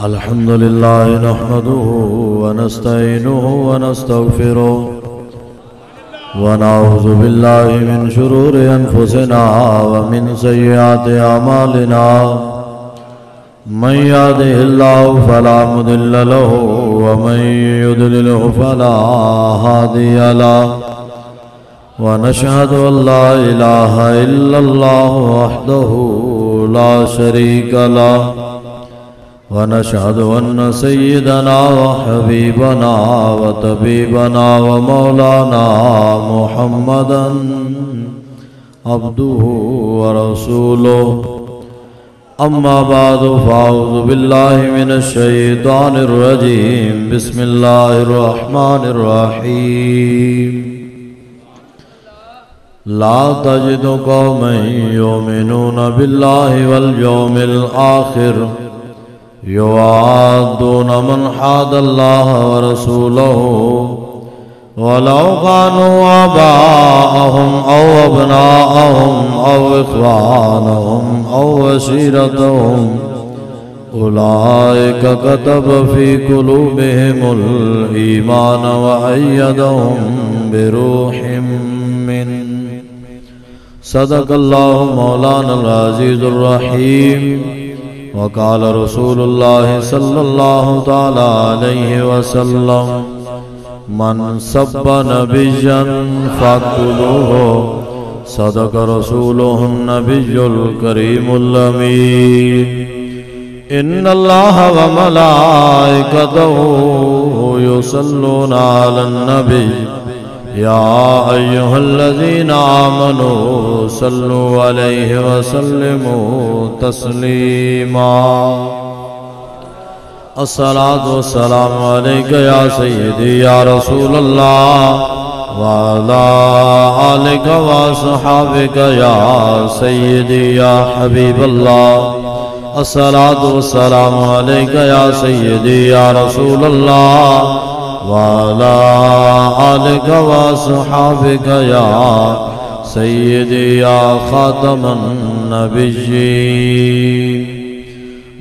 الحمد لله نحمده ونستعينه ونستغفره ونعوذ بالله من شرور أنفسنا ومن سيئات أعمالنا من يهده الله فلا مضل له ومن يضلله فلا هادي له ونشهد أن لا إله إلا الله وحده لا شريك له ونشهد أن سيدنا وحبيبنا وطبيبنا ومولانا محمدا عبده ورسوله أما بعد فأعوذ بالله من الشيطان الرجيم بسم الله الرحمن الرحيم لا تجد قوما يؤمنون بالله واليوم الآخر يوادون من حاد الله ورسوله ولو كانوا آباءهم أو أبناءهم أو إخوانهم أو عشيرتهم أولئك كتب في قلوبهم الإيمان وأيدهم بروح منه صدق الله مولانا العزيز الرحيم وقال رسول الله صلى الله تعالى عليه وسلم من سب نبيا فاقتلوه صدق رسوله النبي الكريم الأمين إن الله وملائكته يصلون على النبي يا أيها الذين آمنوا صلوا عليه وسلموا تسليما الصلاة والسلام عليك يا سيدي يا رسول الله وعلى آلك وصحابك يا سيدي يا حبيب الله الصلاة والسلام عليك يا سيدي يا رسول الله وعلى آلك وصحابك يا سيدي يا خاتم النبيين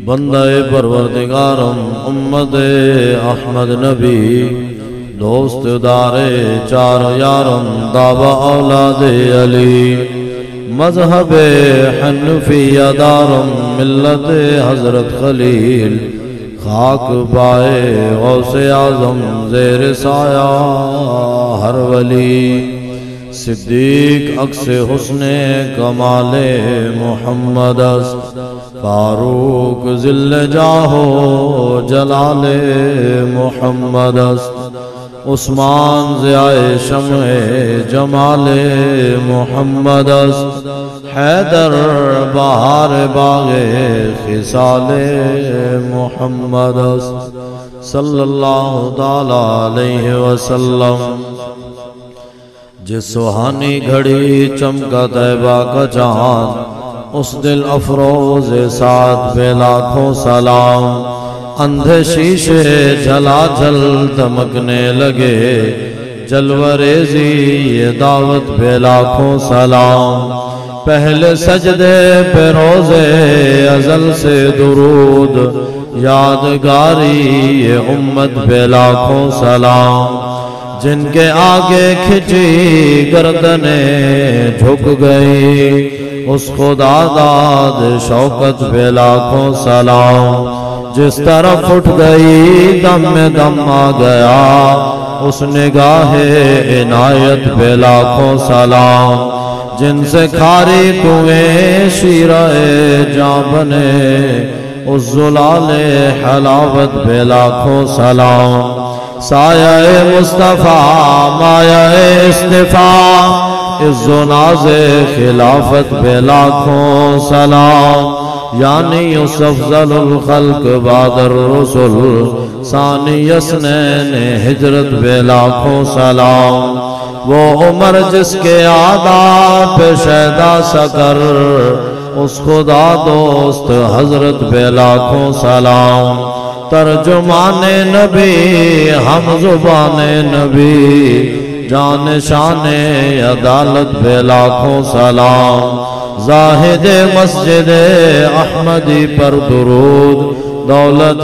بندہ پروردگارم امت احمد نبی دوست دار چار یارم دعوی اولاد علی مذہب حنفیہ دارم ملت حضرت خلیل خاک پائے غوث اعظم زیر سایہ ہر ولی صدیق عکس حسن کمال محمد است فاروق ذل جاہو جلال محمد است عثمان ضیاء شمع جمال محمد است حیدر بہار باغ خصال محمد است صلی اللہ تعالی علیہ وسلم جس سہانی گھڑی چمکا طیبہ کا چاند اس دل افروز ساتھ بے لاکھوں سلام اندھے شیشے جھلا جھل دمکنے لگے جلوہ ریزی یہ دعوت بے لاکھوں سلام پہلے سجدے پہ روزے ازل سے درود یادگاری یہ امت بے لاکھوں سلام جن کے آگے کھچی گردنیں جھک گئی اس خدا داد شوکت بے لاکھوں سلام جس طرف اٹھ گئی دم میں دم آ گیا اس نگاہ عنایت بے لاکھوں سلام جن سے کھاری کنویں شیرہ جاں بنے اس زلال حلاوت بے لاکھوں سلام سایہ مصطفیٰ مایہ اصطفیٰ عز و ناز خلافت بے لاکھوں سلام یعنی اس افضل الخلق بعد الرسل ثانی اسنین ہجرت بے لاکھوں سلام وہ عمر جس کے آداب پہ شیدا سکر اس خدا دوست حضرت بے لاکھوں سلام ترجمان نبی ہم زبان نبی جان شان عدالت بے لاکھوں سلام زاہد مسجد احمدی پر درود، دولت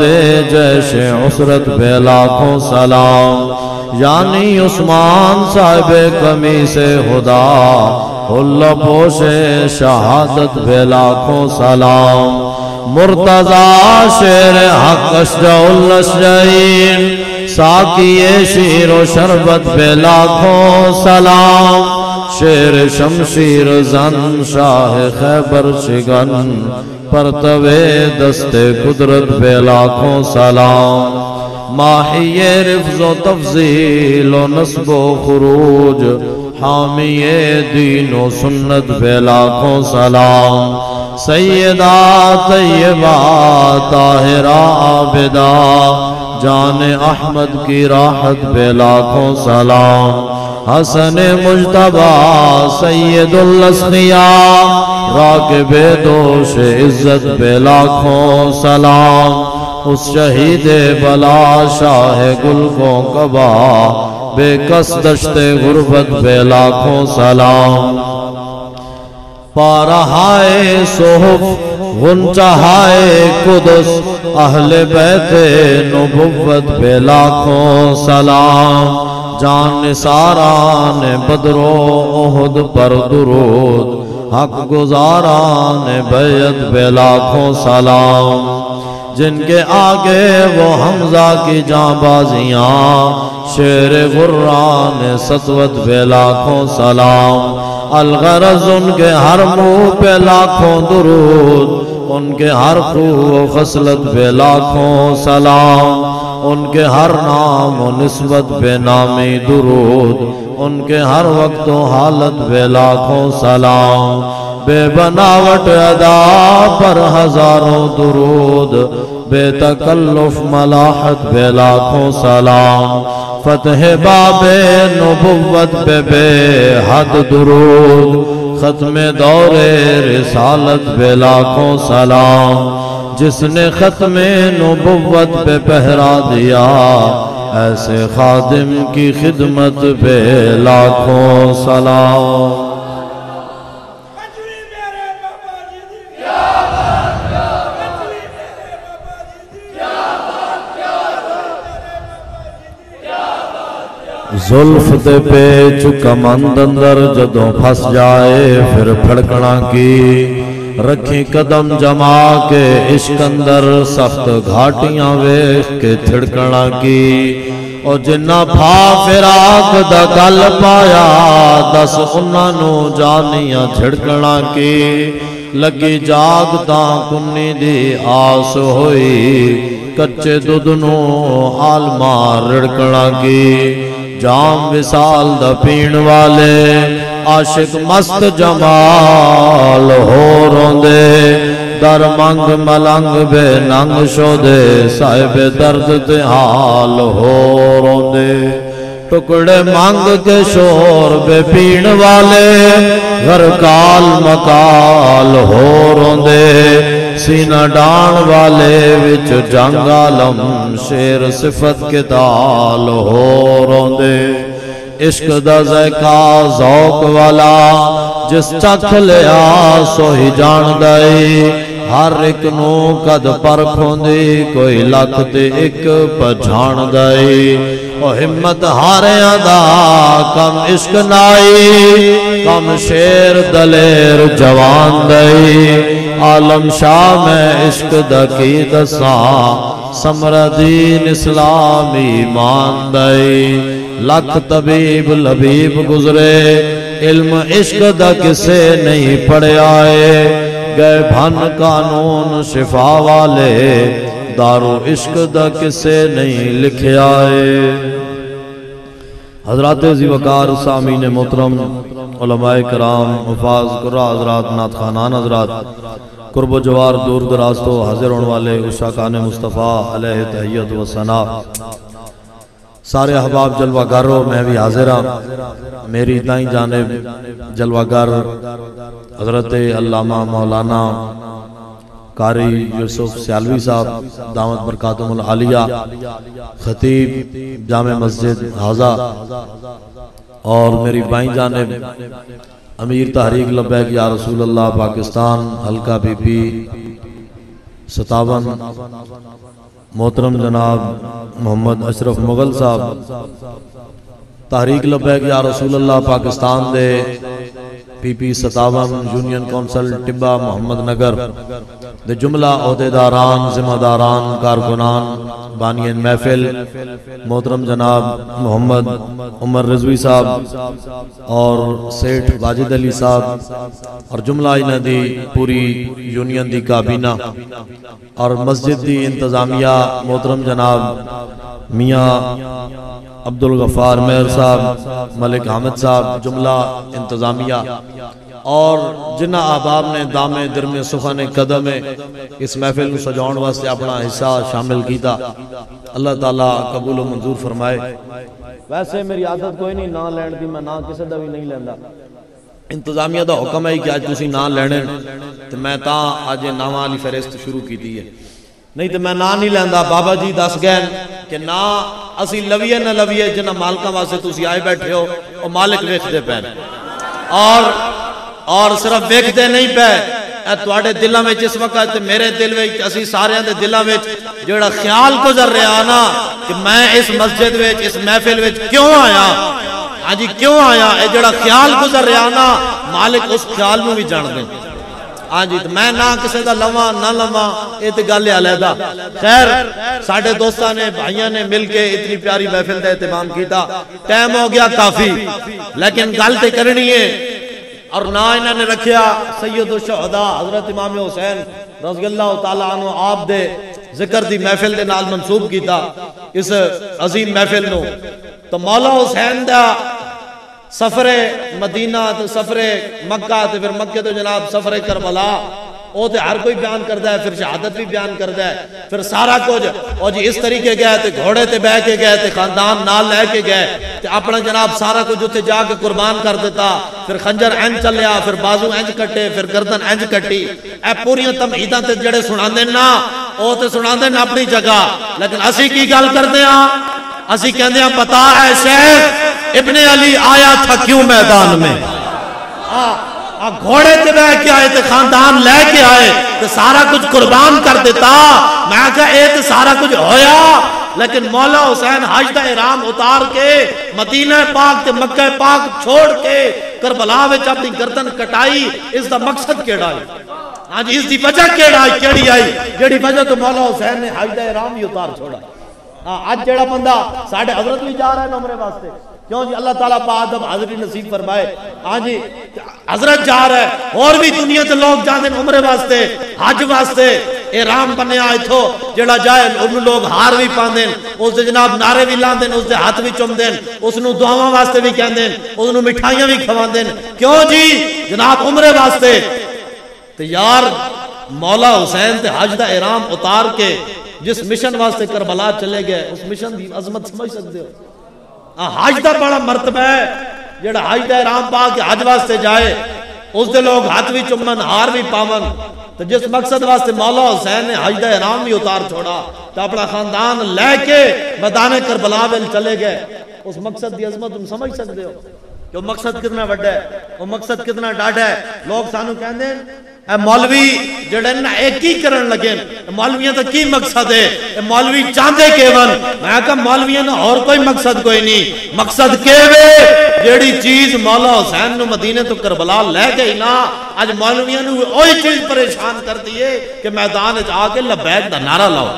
جیش عسرت پہ لاکھوں سلام، یعنی عثمان صاحب قمیص خدا، حلہ پوش شہادت پہ لاکھوں سلام، مرتضی شیر حق اشجع الاشجعین، ساقی شیر و شربت پہ لاکھوں سلام، شیر شمشیر زن شاہ خیبر شگن، پرتوے دست قدرت پہ لاکھوں سلام، ماحی رفظ و تفضیل و نصب و خروج، حامی دین و سنت پہ لاکھوں سلام، سیدہ طیبہ طاہرہ عابدہ، جان احمد کی راحت پہ لاکھوں سلام، حسن مجتبیٰ سید الاسقیاء، راکب دوش عزت پہ لاکھوں سلام، اس شہید بلا شاہ گل کو کبا، بے کس دشت غربت پہ لاکھوں سلام، پارہائے صحف غنچہائے قدس، اہل بیت نبوت پہ لاکھوں سلام، جان نثاران بدر و احد پر درود، حق گزاران بیعت پہ لاکھوں سلام، جن کے آگے وہ حمزہ کی جاں بازیاں، شیر غران سطوت پہ لاکھوں سلام، الغرض ان کے ہر منہ پہ لاکھوں درود، ان کے ہر خو و خصلت پہ لاکھوں سلام، ان کے ہر نام و نسبت پہ نامی درود، ان کے ہر وقت و حالت پہ لاکھوں سلام، بے بناوٹ ادا پر ہزاروں درود، بے تکلف ملاحت پہ لاکھوں سلام، فتح باب نبوت پہ بے حد درود، ختم دور رسالت پہ لاکھوں سلام، جس نے ختم نبوت پہ پہرا دیا، ایسے خادم کی خدمت پہ لاکھوں سلام۔ زلف تے پیچ کمند اندر جدوں پھس جائے پھر پھڑکنا کی، رکھی قدم جما کے عشق اندر سخت گھاٹیاں ویکھ کے تھڑکنا کی، اور جنہ پھا فراق دا گل پایا، دس انہاں نو جانیاں چھڑکنا کی، لگی جاگ تاں کنی دی آس ہوئی، کچے دودھ نو عالمہ رڑکنا کی، جام وصال دا پین والے عاشق مست جمال ہو روندے، در منگ ملنگ بے ننگ شودے، صاحب درد تے حال ہو روندے، ٹکڑے منگ کے شور بے پین والے، غرقال مکال ہو روندے، سینہ ڈان والے وچ جنگ عالم، شیر صفت کے تال ہو روندے، عشق دا ذائقہ ذوق والا، جس چکھ لیا سو ہی جان دائی، ہر ایک نو قد پر کھوندی، کوئی لکھ تے ایک پہچان دائی، او ہمت ہاریاں دا کم عشق نائی، کم شیر دلیر جوان دائی، عالم شاہ میں عشق دا کی دساں، سمر دین اسلام ایمان دائی، لکھ طبیب لبیب گزرے، علم عشق دا کسے نہیں پڑے آئے، گئے بھن قانون شفا والے، دارو عشق دا کسے نہیں لکھے آئے۔ حضرات عزیز وقار سامعین محترم، علماء کرام، حفاظ قرآن حضرات، نعت خوانان حضرات، قرب و جوار دور دراز تو حاضر ہونے والے عشاقان مصطفیٰ علیہ تحیت و ثنا، سارے احباب جلوہ گاروں میں بھی حاضر ہوں۔ میری دائیں جانب جلوہ گر حضرت علامہ مولانا قاری یوسف سیالوی صاحب دامت برکاتہم العالیہ، خطیب جامع مسجد حاضہ، اور میری بائیں جانب امیر تحریک لبیک یا رسول اللہ پاکستان حلقہ پی پی 57 محترم جناب محمد اشرف مغل صاحب تحریک لبیک یا رسول اللہ پاکستان دے پی پی 57 یونین کونسل ٹبا محمد نگر دے جملہ عہدیداران ذمہ داران کارکنان بانین محفل محترم جناب محمد عمر رضوی صاحب اور سیٹھ واجد علی صاحب اور جملہ انہ دی پوری یونین دی کابینہ اور مسجد دی انتظامیہ محترم جناب میاں عبدالغفار مہر صاحب ملک حامد صاحب جملہ انتظامیہ اور جنہ احباب نے دامے درمے سخن قدم اس محفل کو سجاؤن واسطے اپنا حصہ شامل کیتا اللہ تعالیٰ قبول و منظور فرمائے۔ ویسے میری عادت کوئی نہیں نہ لین دی میں نہ کسی دا بھی نہیں لیندہ انتظامیہ دا حکم ہے کہ آج تسی نہ لینے تو میں تاں آج نامہ علی فہرست شروع کی دی ہے نہیں تو میں نہ نہیں لیندہ بابا جی دس گئے کہ نہ اسی لویے نہ لویے جنہ مالکہ واسے تسی آئے بیٹھے ہو اور مالک ویکھ دے پہنے اور صرف ویکھ دے نہیں پہ اے تواڈے دلوں میں جس وقت میرے دل میں اسی سارے دے دلوں میں جوڑا خیال گزر رہا نا کہ میں اس مسجد میں اس محفل میں کیوں آیا ہاں جی کیوں آیا اے جوڑا خیال گزر رہا نا مالک اس خیال میں بھی جان دیں ہاں جی میں نہ کسی دا لواں نہ لواں یہ تو گل علیحدہ خیر ساڈے دوستاں نے بھائیاں نے مل کے اتنی پیاری محفل دا اہتمام کیتا ٹائم ہو گیا کافی لیکن گل تے کرنی ہے اور نہ انہوں نے رکھیا سید الشہداء حضرت امام حسین رضی اللہ تعالیٰ عنہ آپ دے ذکر دی محفل دے نال منصوب کیتا اس عظیم محفل نو تو مولا حسین دا سفر مدینہ تو سفر مکہ تو پھر مکہ تو جناب سفر کربلا وہ تو ہر کوئی بیان کرتا ہے پھر شہادت بھی بیان کرتا ہے پھر سارا کچھ اور جی اس طریقے گئے تے گھوڑے تے بہ کے گئے تے خاندان نال لے کے گئے تے اپنا جناب سارا کچھ اتنے جا کے قربان کر دیتا پھر خنجر اینج چلیا پھر بازو اینج کٹے پھر گردن اینج کٹی اے پوریاں تمہیداں تے جڑے سنان دیں نا وہ تے سنان دیں اپنی جگہ لیکن اسی کی گل کرتے ہیں اسی کہندے ہیں پتا ہے شیخ ابن علی آیا تھا کیوں میدان میں گھوڑے تے بہ کے آئے تے خاندان لے کے آئے تے سارا کچھ قربان کر دیتا میں کہا اے تے سارا کچھ ہویا لیکن مولا حسین حج دا احرام اتار کے مدینہ پاک تے مکہ پاک چھوڑ کے کربلا وچ اپنی گردن کٹائی اس دا مقصد کیڑا ہے ہاں جی اس دی وجہ کیڑی آئی جیڑی وجہ تو مولا حسین نے حج دا احرام ہی اتار چھوڑا آج جڑا بندہ ساڑھے حضرت بھی جا رہا ہے نمرے واسطے کیوں جی اللہ تعالیٰ پاک اب حضرت نصیب فرمائے ہاں جی حضرت جا رہا ہے اور بھی دنیا تے لوگ جاندے عمرے واسطے حج واسطے احرام بنے آئے تھو جڑا جائے ان لوگ ہار بھی پاندیں اس دے جناب نعرے بھی لاندیں اس دے ہاتھ بھی چمدیں اس نو دعاواں واسطے بھی کہندیں اس نو مٹھائیاں بھی کھواندیں کیوں جی جناب عمرے واسطے تو یار مولا حسین تے حج دا احرام اتار کے جس مشن واسطے کربلا چلے گئے اس مشن دی عظمت سمجھ سکتے ہو حج دا بڑا مرتبہ ہے جڑا حج دا احرام پا کے حج واسطے جائے اس دے لوگ ہاتھ بھی چمن ہار بھی پاون تو جس مقصد واسطے مولا حسین نے حج دا احرام بھی اتار چھوڑا تو اپنا خاندان لے کے میدان کربلا میں چلے گئے اس مقصد دی عظمت تم سمجھ سکتے ہو کہ وہ مقصد کتنا بڑا ہے وہ مقصد کتنا ڈاڈا ہے لوگ سانو کہندے اے مولوی جڑے نا ایک ہی کرن لگے مولویاں تو کی مقصد ہے مولوی چاندے کیون میں کہا مولویاں نا اور کوئی مقصد کوئی نہیں مقصد کیوے جیڑی چیز مولا حسین نو مدینے تو کربلا لے گئی نا آج مولویاں نو وہی چیز پریشان کر دیئے کہ میدان آ کے لبیک دا نعرہ لاؤ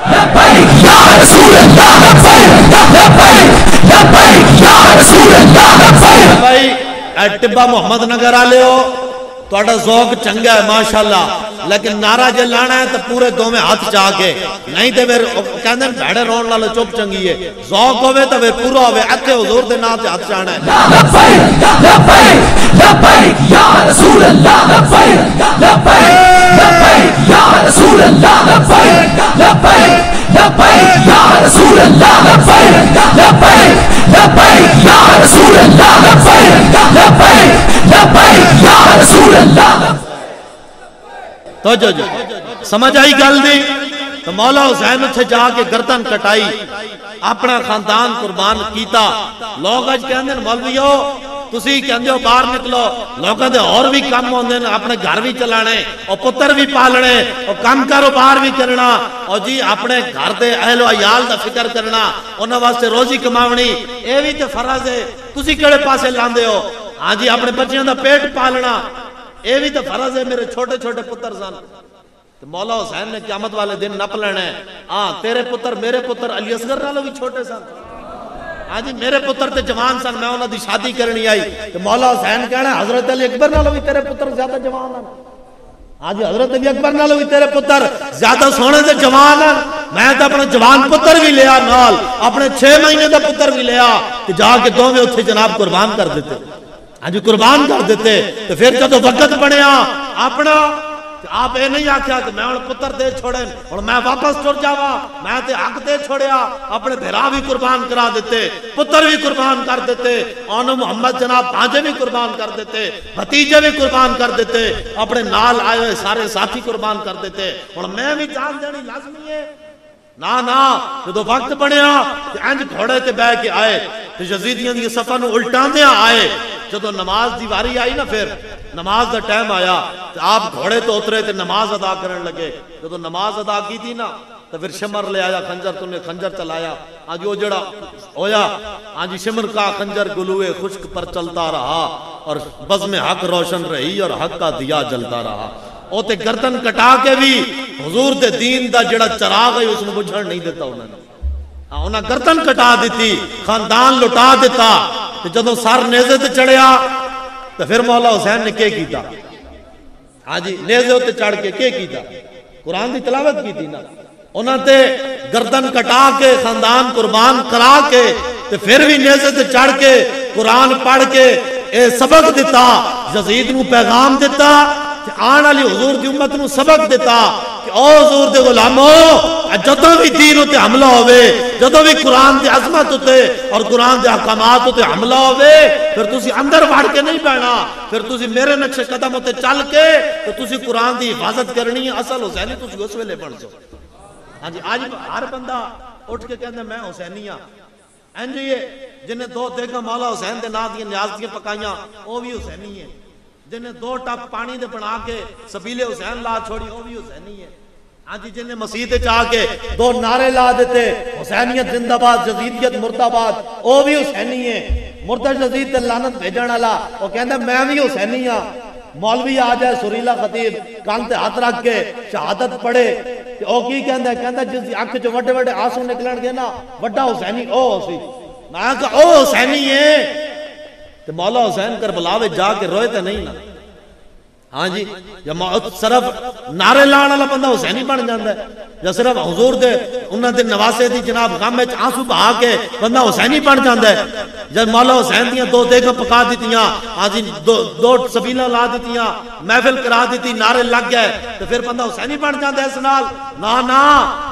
لبیک یا رسول اللہ لبیک لبیک یا رسول اللہ لبیک بھائی اے ٹبا محمد نگر آلے ہو توڑا ذوق چنگا ہے ماشاءاللہ لیکن نعرہ جے لانا ہے تو پورے دو میں ہاتھ چاہ کے نہیں تے پھر کہندے ہیں بھیڑے رون لالا چوپ چنگی ہے ذوق ہوئے تو پھر پورا ہوئے اکھے حضور دے نام تے ہاتھ چاہنا ہے لبیک لبیک لبیک یا رسول اللہ لبیک لبیک لبیک یا رسول اللہ لبیک لبیک لبیک یا رسول اللہ لبیک لبیک لبیک یا رسول اللہ لبیک لبیک لبیک یا رسول اللہ تو جو سمجھ آئی گل دی تو مولا حسین سے جا کے گردن کٹائی اپنا خاندان قربان کیتا لوگ آج کہندے ہیں مولویو تسی کہندے ہو باہر نکلو لوگوں دے اور بھی کام ہوندے نے اپنے گھر بھی چلانے اور پتر بھی پالنے اور کام کاروبار بھی کرنا اور جی اپنے گھر دے اہل و عیال دا فکر کرنا انہاں واسطے روزی کماونی اے بھی تے فرض ہے تسی کیڑے پاسے لاندے ہو ہاں جی اپنے بچیاں دا پیٹ پالنا اے بھی تے فرض ہے میرے چھوٹے چھوٹے پتر سن تو مولا حسین نے قیامت والے دن نپ لینا ہے ہاں تیرے پتر میرے پتر علی اصغر نالوں بھی چھوٹے سن ہاں جی میرے پتر تے جوان سن میں انہاں دی شادی کرنی آئی تو مولا حسین کہنا حضرت علی اکبر نالوں بھی تیرے پتر زیادہ جوان ہیں ہاں جی حضرت علی اکبر نالوں بھی تیرے پتر زیادہ سونے تے جوان ہیں میں تو اپنا جوان پتر بھی لیا نال اپنے 6 مہینے دا پتر بھی لیا کہ جا کے دوویں اوتھے جناب قربان کر دیتے ہاں جی قربان کر دیتے تو پھر جدو وقت بنیا اپنا آپ اے نہیں آکھیا کہ میں ان پتر دے چھوڑے اور میں واپس ٹر جاوا میں تے حق دے چھوڑیا اپنے بھرا بھی قربان کرا دیتے پتر بھی قربان کر دیتے اونو محمد جناب بھانجے بھی قربان کر دیتے بھتیجے بھی قربان کر دیتے اپنے نال آئے ہوئے سارے ساتھی قربان کر دیتے اور میں بھی جان دینی لازمی ہے نا جدو وقت بنیا انج گھوڑے تے بہ کے آئے تو یزیدیاں دی صفاں نو الٹاندیاں آئے جدو نماز دی واری آئی نا پھر نماز دا ٹائم آیا تو آپ گھوڑے تو اترے تے نماز ادا کرن لگے جدو نماز ادا کی تھی نا تو پھر شمر لے آیا خنجر تو نے خنجر چلایا آج وہ جڑا ہویا آج شمر کا خنجر گلوے خشک پر چلتا رہا اور بزم حق روشن رہی اور حق کا دیا جلتا رہا او تے گردن کٹا کے بھی حضور دے دین دا جڑا چراغ ہے اس نے بجھڑ نہیں دیتا انہاں گردن کٹا دیتی خاندان لٹا دیتا جدو سر نیزے تے چڑھیا تو پھر مولا حسین نے کیا کیتا ہاں جی نیزے تے چڑھ کے کیتا قرآن دی تلاوت کی تھی نا انہاں تے گردن کٹا کے خاندان قربان کرا کے تو پھر بھی نیزے تے چڑھ کے قرآن پڑھ کے اے سبق دیتا یزید نو پیغام دیتا آن علی حضور دی امت نو سبق دیتا کہ او حضور دے غلامو جدو بھی دین ہوتے حملہ ہوئے جدو بھی قرآن دے عظمت ہوتے اور قرآن دے حکامات ہوتے حملہ ہوئے پھر تسی اندر بڑھ کے نہیں بینا پھر تسی میرے نقش قدم ہوتے چل کے تو تسی قرآن دی حفاظت کرنی ہے اصل حسینی تسی اس ویلے بن جو ہاں جی آج ہر بندہ اٹھ کے کہتے ہیں میں حسینی ہاں انجی جنہیں 2 دیکھا مولا حسین دے ناز دیا نیاز دیا پکائیاں وہ بھی حسینی ہے جنہیں 2 ٹپ پانی دے بنا کے سبیل حسین لا چھوڑی وہ بھی حسینی ہے ہاں جی جنہیں مسیح چاہ کے 2 نعرے لا دیتے حسینیت زندہ باد یزیدیت مرد آباد وہ بھی حسینی ہے مرد یزید تے لعنت بھیجن والا وہ کہندا میں بھی حسینی ہاں مولوی آ جائے سریلا خطیب کان تے ہاتھ رکھ کے شہادت پڑھے تے او کی کہندا جس دی اکھ چ وڈے وڈے آنسو نکلن گے نا بڑا حسینی او سی میں کہا او حسینی ہے تے مولا حسین کربلا وچ جا کے روئے تے نہیں نا ہاں جی یا صرف نعرے لان والا بندہ حسینی بن جاندا ہے یا صرف حضور دے انہاں دے نواسے دی جناب غم وچ آنسو بہا کے بندہ حسینی بن جاندا ہے جب مولا حسین دیاں 2 دیگاں پکا دتیاں ہاں جی 2 سبیلاں لا دتیاں محفل کرا دتی نعرے لگ گئے تو پھر بندہ حسینی بن جاندا ہے اس نال نا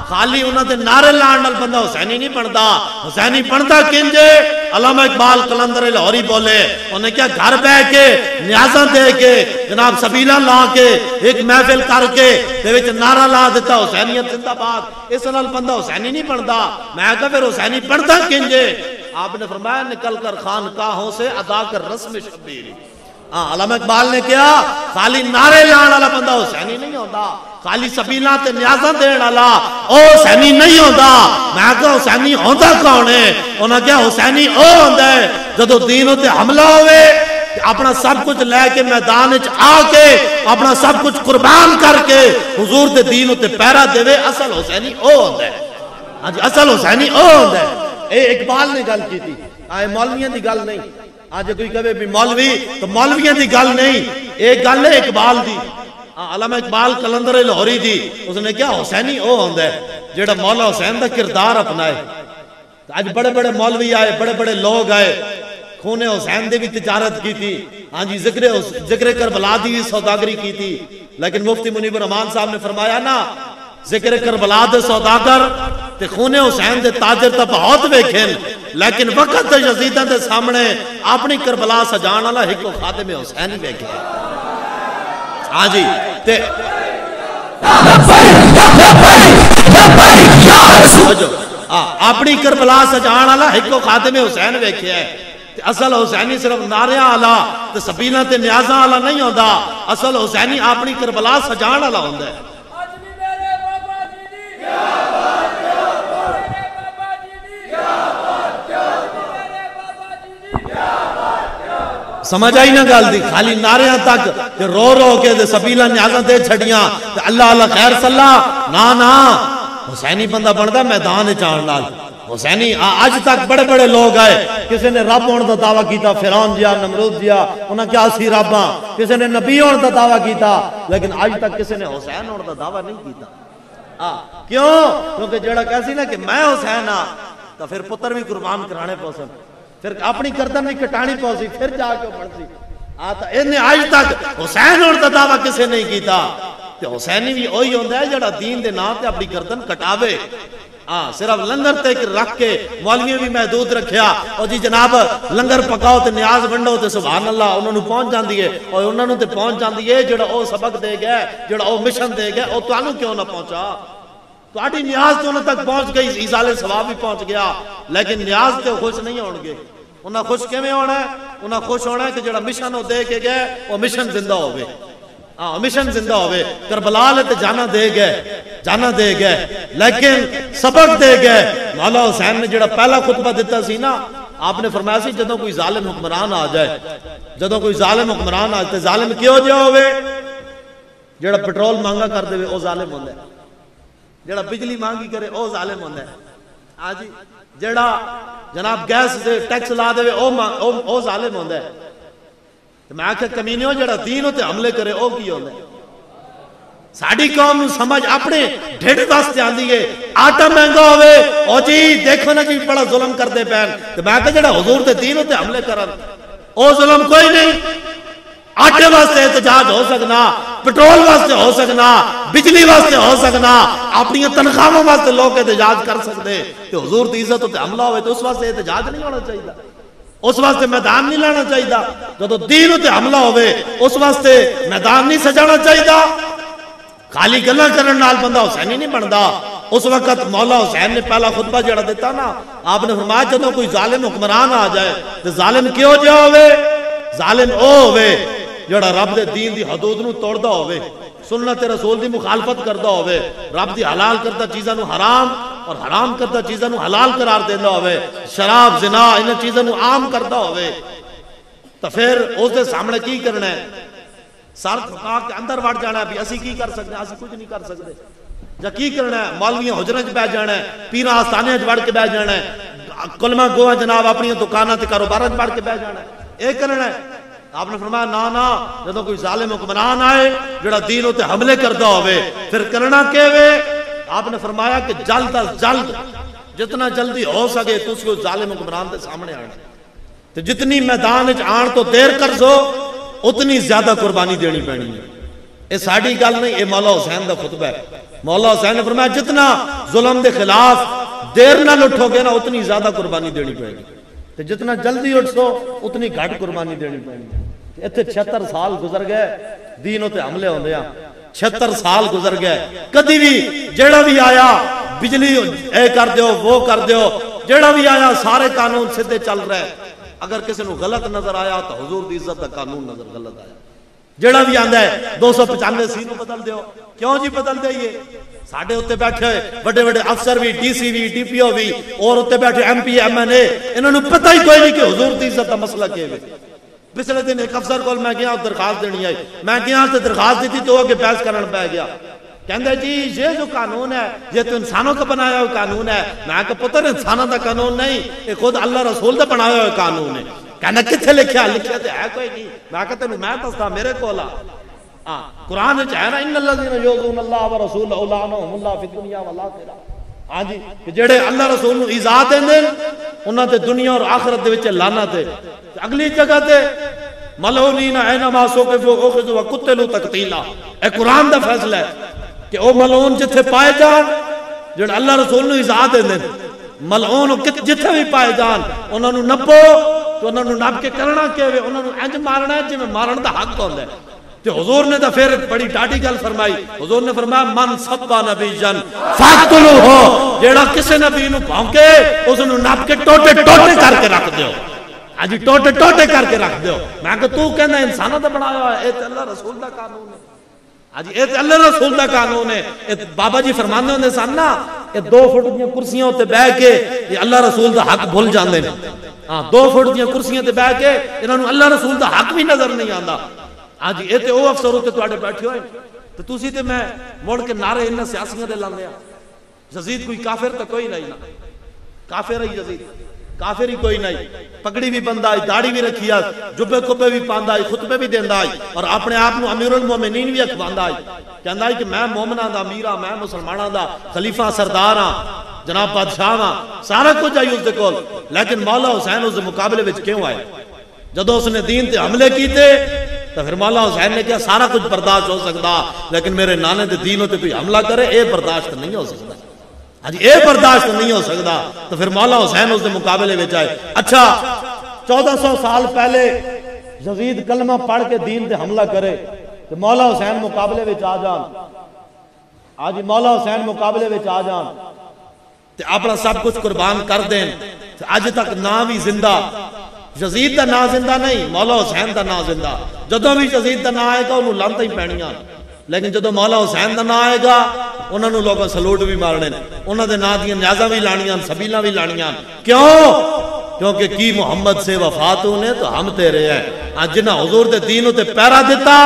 خالی انہاں دے نعرے لان نال بندہ حسینی نہیں بندا حسینی بندا کنجے علامہ اقبال قلندر لاہوری بولے انہیں کیا گھر بیٹھ کے نیازاں دے کے جناب سبیلہ لا کے ایک محفل کر کے دے وچ نعرہ لا دیتا حسینیت زندہ باد اس نال بندہ حسینی نہیں بندا میں کہا پھر حسینی بندا کنجے آپ نے فرمایا نکل کر خانقاہوں سے ادا کر رسم شبیری علامہ اقبال نے کیا خالی نعرے لان والا بندہ حسینی نہیں ہوتا خالی سبیلاں تے نیازاں دین والا او حسینی نہیں ہوندا میں کہا حسینی ہوندا کون ہے انہاں کہا حسینی او ہوندا ہے جدو دین تے حملہ ہوئے اپنا سب کچھ لے کے میدان وچ آ کے اپنا سب کچھ قربان کر کے حضور دے دین تے پیرا دے اصل حسینی او ہوندا ہے ہاں جی اصل حسینی او ہوندا ہے اے اقبال نے گل کی تھی مولویاں دی گل نہیں آج کوئی کہے بھی مولوی تو مولویاں دی گل نہیں ایک گل ہے اقبال دی علامہ اقبال قلندر لاہوری دی اس نے کیا حسینی او ہوندا ہے جیڑا مولا حسین دا کردار اپنائے آج بڑے بڑے مولوی آئے بڑے بڑے لوگ آئے خون حسین دے بھی تجارت کی تھی ہاں جی ذکر کربلا دی بھی سوداگری کی تھی لیکن مفتی منیب الرحمان صاحب نے فرمایا نا ذکر کربلا دے سوداگر تے خون حسین دے تاجر تا بہت ویکھن لیکن وقت یزیداں دے سامنے اپنی کربلا سجان والا ایک خادم حسین ہی ویکھے ہاں جی تے اپنی کربلا سجان والا ایک خادم حسین ویکھے اصل حسینی صرف ناریاں والا تے سبیلاں تے نیازاں والا نہیں ہوندا، اصل حسینی اپنی کربلا سجان والا ہوندا ہے۔ سمجھ آئی نہ گل دی؟ خالی ناریاں تک تے رو رو کے تے سبیلاں نیازاں تے چھڑیاں تے اللہ اللہ خیر صلاح، نا حسینی بندہ بندا میدان چان نال۔ حسینی آج تک بڑے بڑے لوگ آئے، کسی نے رب ہونے دا دعویٰ کیتا، فرعون جیا، نمرود جیا، انہاں کیا سی رباں، کسی نے نبی ہونے دا دعویٰ کیتا، لیکن آج تک کسی نے حسین ہونے دا دعویٰ نہیں کیتا۔ کیوں؟ کیونکہ جڑا کہسی نا کہ میں حسین ہاں تو پھر پتر بھی قربان کرانے پوسن، پھر اپنی گردن بھی کٹانی پوسی، پھر جا کے پڑھسی۔ انہیں آج تک حسین ہونے دا دعویٰ کسی نہیں کیتا۔ تے حسینی بھی وہی ہوندا ہے جڑا دین دے نام تے اپنی گردن کٹاوے۔ صرف لنگر تے رکھ کے مولویوں بھی محدود رکھیا، اور جی جناب لنگر پکاؤ تے نیاز ونڈو تے سبحان اللہ انہوں نے پہنچ جاندی ہے، اور انہوں نے تے پہنچ جاندی ہے جڑا او سبق دے گئے، جڑا او مشن دے گئے، او توانوں کیوں نہ پہنچا؟ تو آٹھی نیاز تو انہوں تک پہنچ گئی، ایزال ثواب بھی پہنچ گیا، لیکن نیاز تے خوش نہیں ہونگے۔ انہاں خوش کیویں ہونا ہے؟ انہاں خوش ہونا ہے کہ جڑا مشن او دے کے گئے وہ مشن زندہ ہوئے، مشن زندہ ہوئے۔ کربلا لے تے جانا دے گئے، لیکن سبق دے گئے۔ مولا حسین نے جڑا پہلا خطبہ دیتا سی نا، آپ نے فرمایا سی جدوں کوئی ظالم حکمران آ جائے، جدوں کوئی ظالم حکمران آ جائے، ظالم کیوں جا ہوئے؟ جڑا پٹرول مانگا کر دے او ظالم ہوندا ہے، جڑا بجلی مانگی کرے او ظالم ہوندا ہے، جی جڑا جناب گیس دے ٹیکس لا دے او ظالم ہوندا ہے۔ میں آکھیا کمینیوں جڑا دین تے حملے کرے او کی ہوندا ہے؟ ساڑی قوم سمجھ اپنے ڈھڑ واسطے آندی ہے، آٹا مہنگا ہوئے او جی دیکھو نا جی بڑا ظلم کردے پین، تو میں آکھیا جڑا حضور تے دین تے حملے کرن او ظلم کوئی نہیں۔ آٹے واسطے احتجاج ہو سکنا، پٹرول واسطے ہو سکنا، بجلی واسطے ہو سکنا، اپنی تنخواہوں واسطے لوگ احتجاج کر سکتے، تو حضور دی عزت تے حملہ ہوئے تو اس واسطے احتجاج نہیں ہونا چاہیے، اس واسطے میدان نہیں لانا چاہیے۔ جدو دین تے حملہ ہوئے اس واسطے میدان نہیں سجانا چاہیے۔ خالی گلاں کرن نال بندہ حسینی نہیں بندا۔ اس وقت مولا حسین نے پہلا خطبہ جڑا دیتا نا، آپ نے فرمایا جدو کوئی ظالم حکمران آ جائے تو ظالم کیوں جا ہوئے؟ ظالم او ہوئے جڑا رب دے دین دی حدود نو توڑدا ہوئے، سنت رسول دی مخالفت کردا ہوئے، رب دی حلال کردہ چیزاں نو حرام اور حرام کردہ چیزاں نو حلال قرار دیندا ہوئے، شراب زنا ان چیزاں نو عام کردا ہوئے، تو پھر اس دے سامنے کی کرنا ہے؟ سر تھکا کے اندر وڑ جانا ہے بھی اسی کی کر سکتے ہیں؟ اسی کچھ نہیں کر سکتے۔ یا کی کرنا ہے؟ مولویاں حجرے وچ بیٹھ جانا ہے، پیراں آستانے وچ وڑ کے بیٹھ جانا ہے، کلمہ گواں جناب اپنی دکاناں تے کاروباراں وچ وڑ کے بیٹھ جانا ہے، اے کرنا ہے؟ آپ نے فرمایا نا جدوں کوئی ظالم حکمران آئے جڑا دین تے حملے کردا ہوئے پھر کرنا کیویں؟ آپ نے فرمایا کہ جلد از جلد جتنا جلدی ہو سکے تو اس کو ظالم حکمران دے سامنے آنا، تو جتنی میدان وچ آن تو دیر کر سو اتنی زیادہ قربانی دینی پڑنی ہے۔ یہ ساڑی گل نہیں، یہ مولا حسین دا خطبہ ہے۔ مولا حسین نے فرمایا جتنا ظلم دے خلاف دیر نہ اٹھو گے نا اتنی زیادہ قربانی دینی پڑے گی، تو جتنا جلدی اٹھ سو اتنی گھٹ قربانی دینی پڑے گی۔ اتنے 76 سال گزر گئے دینوں تے حملے ہوندے ہیں، 76 سال گزر گئے، کدی بھی جیڑا بھی آیا بجلی اے کر دیو وہ کر دیو، جیڑا بھی آیا سارے قانون سدھے چل رہے۔ اگر کسی نو غلط نظر آیا تو حضور دی عزت دا قانون نظر غلط آیا۔ جیڑا بھی آندا ہے 295 سی نو بدل دیو، کیوں جی بدل دئیے؟ ساڑھے ہوتے بیٹھے بڑے بڑے افسر بھی، ڈی سی بھی، ڈی پی او بھی، اور ہوتے بیٹھے ایم پی ایم این اے، انہوں نے پتہ ہی کوئی نہیں کہ حضور دی عزت دا مسئلہ کیا ہے۔ پچھلے دن ایک افسر کو میں گیا درخواست دینی آئی، میں گیا سے درخواست دی تھی تو وہ کہ بحث کرنا پہ گیا، کہندے جی یہ جو قانون ہے یہ تو انسانوں کا بنایا ہوا قانون ہے۔ میں کہا پتر انسانوں کا قانون نہیں، یہ خود اللہ رسول دا بنایا ہوا قانون ہے۔ کہنا کتھے لکھیا؟ لکھیا تو ہے کوئی نہیں۔ میں کہا تینوں میں دستا میرے کولا قرآن وچ ہے نا ان الذین یؤذون اللہ ورسولہ لعنہم اللہ فی الدنیا والآخرہ۔ ہاں جی کہ جڑے اللہ رسول نو ایذا دیندے انہاں تے دنیا اور آخرت دے وچ لعنت ہے۔ اگلی جگہ تے ملعونین اینما ثقفوا اخذوا وقتلوا تقتیلا، اے قرآن دا فیصلہ ہے کہ او ملعون جتھے پائے جان جڑے اللہ رسول نو ایذا دیندے، ملعون جتھے بھی پائے جان انہاں نو نپو، تو انہاں نو نپ کے کرنا کیویں؟ انہاں نو انج مارنا ہے جویں مارن دا حق ہوندا ہے۔ تو حضور نے تو پھر بڑی ڈاٹی گل فرمائی، حضور نے فرمایا من سبا نبی جن فاقتلوہ، جیڑا کسے نبی نو بھونکے اس نو نپ کے ٹوٹے ٹوٹے کر کے رکھ دیو۔ آج ٹوٹے ٹوٹے کر کے رکھ دیو. میں کہ تو کہنا انسانوں دا بنایا ہوا ہے, اے تے اللہ رسول دا قانون ہے. آج اے تے اللہ رسول دا قانون ہے. بابا جی فرماندے ہوندے سن نا, اے 2 فٹ دیاں کرسیاں تے بیٹھ کے یہ اللہ رسول دا حق بھول جاندے نے. ہاں 2 فٹ دیاں کرسیاں تے بیٹھ کے انہاں نوں اللہ رسول دا حق بھی نظر نہیں آندا. آج اے تے او افسر تے تواڈے بیٹھے ہوئے تے تسی تے میں مڑ کے نعرے انہاں سیاسیاں دے لاندے آ. یزید کوئی کافر تے کوئی نہیں نا, کافر ہے یزید, کافر ہی کوئی نہیں. پگڑی بھی بندہ ہے, داڑھی بھی رکھی ہے, جبے کبے بھی پاندا ہے, خطبے بھی دیندا ہے, اور اپنے آپ کو امیر المومنین بھی اکھواندا ہے. کہندا ہے کہ میں مومناں دا امیر ہاں, میں مسلماناں دا خلیفہ سردار ہاں, جناب بادشاہ ہاں, سارا کچھ ہے اس دے کول. لیکن مولا حسین اس دے مقابلے وچ کیوں آئے؟ جدوں اس نے دین تے حملے کیتے تو پھر مولا حسین نے کہا سارا کچھ برداشت ہو سکتا, لیکن میرے نانے دے دین تے کوئی حملہ کرے اے برداشت نہیں ہو سکتا. جی اے برداشت نہیں ہو سکتا. تو پھر مولا حسین اس دے مقابلے میں جائے. اچھا 1400 سال پہلے یزید کلمہ پڑھ کے دین تے حملہ کرے تو مولا حسین مقابلے میں آ جان. آج مولا حسین مقابلے میں آ جان تے اپنا سب کچھ قربان کر دیں. اج تک نا بھی زندہ, یزید دا نا زندہ نہیں, مولا حسین دا نا زندہ. جدوں بھی یزید دا نا آئے گا انہوں لعنتاں ہی پینیاں, لیکن جدوں مولا حسین دا نا آئے گا انہوں نے لوگوں سلوٹ بھی مارنے, انہوں نے نا دیاں نیازاں بھی لانیاں, سبیلاں بھی لانیاں. کیوں؟ کیونکہ کی محمد سے وفات ہونے تو ہم تیرے ہیں. آج جنہ حضور دے دین تے پیرا دیتا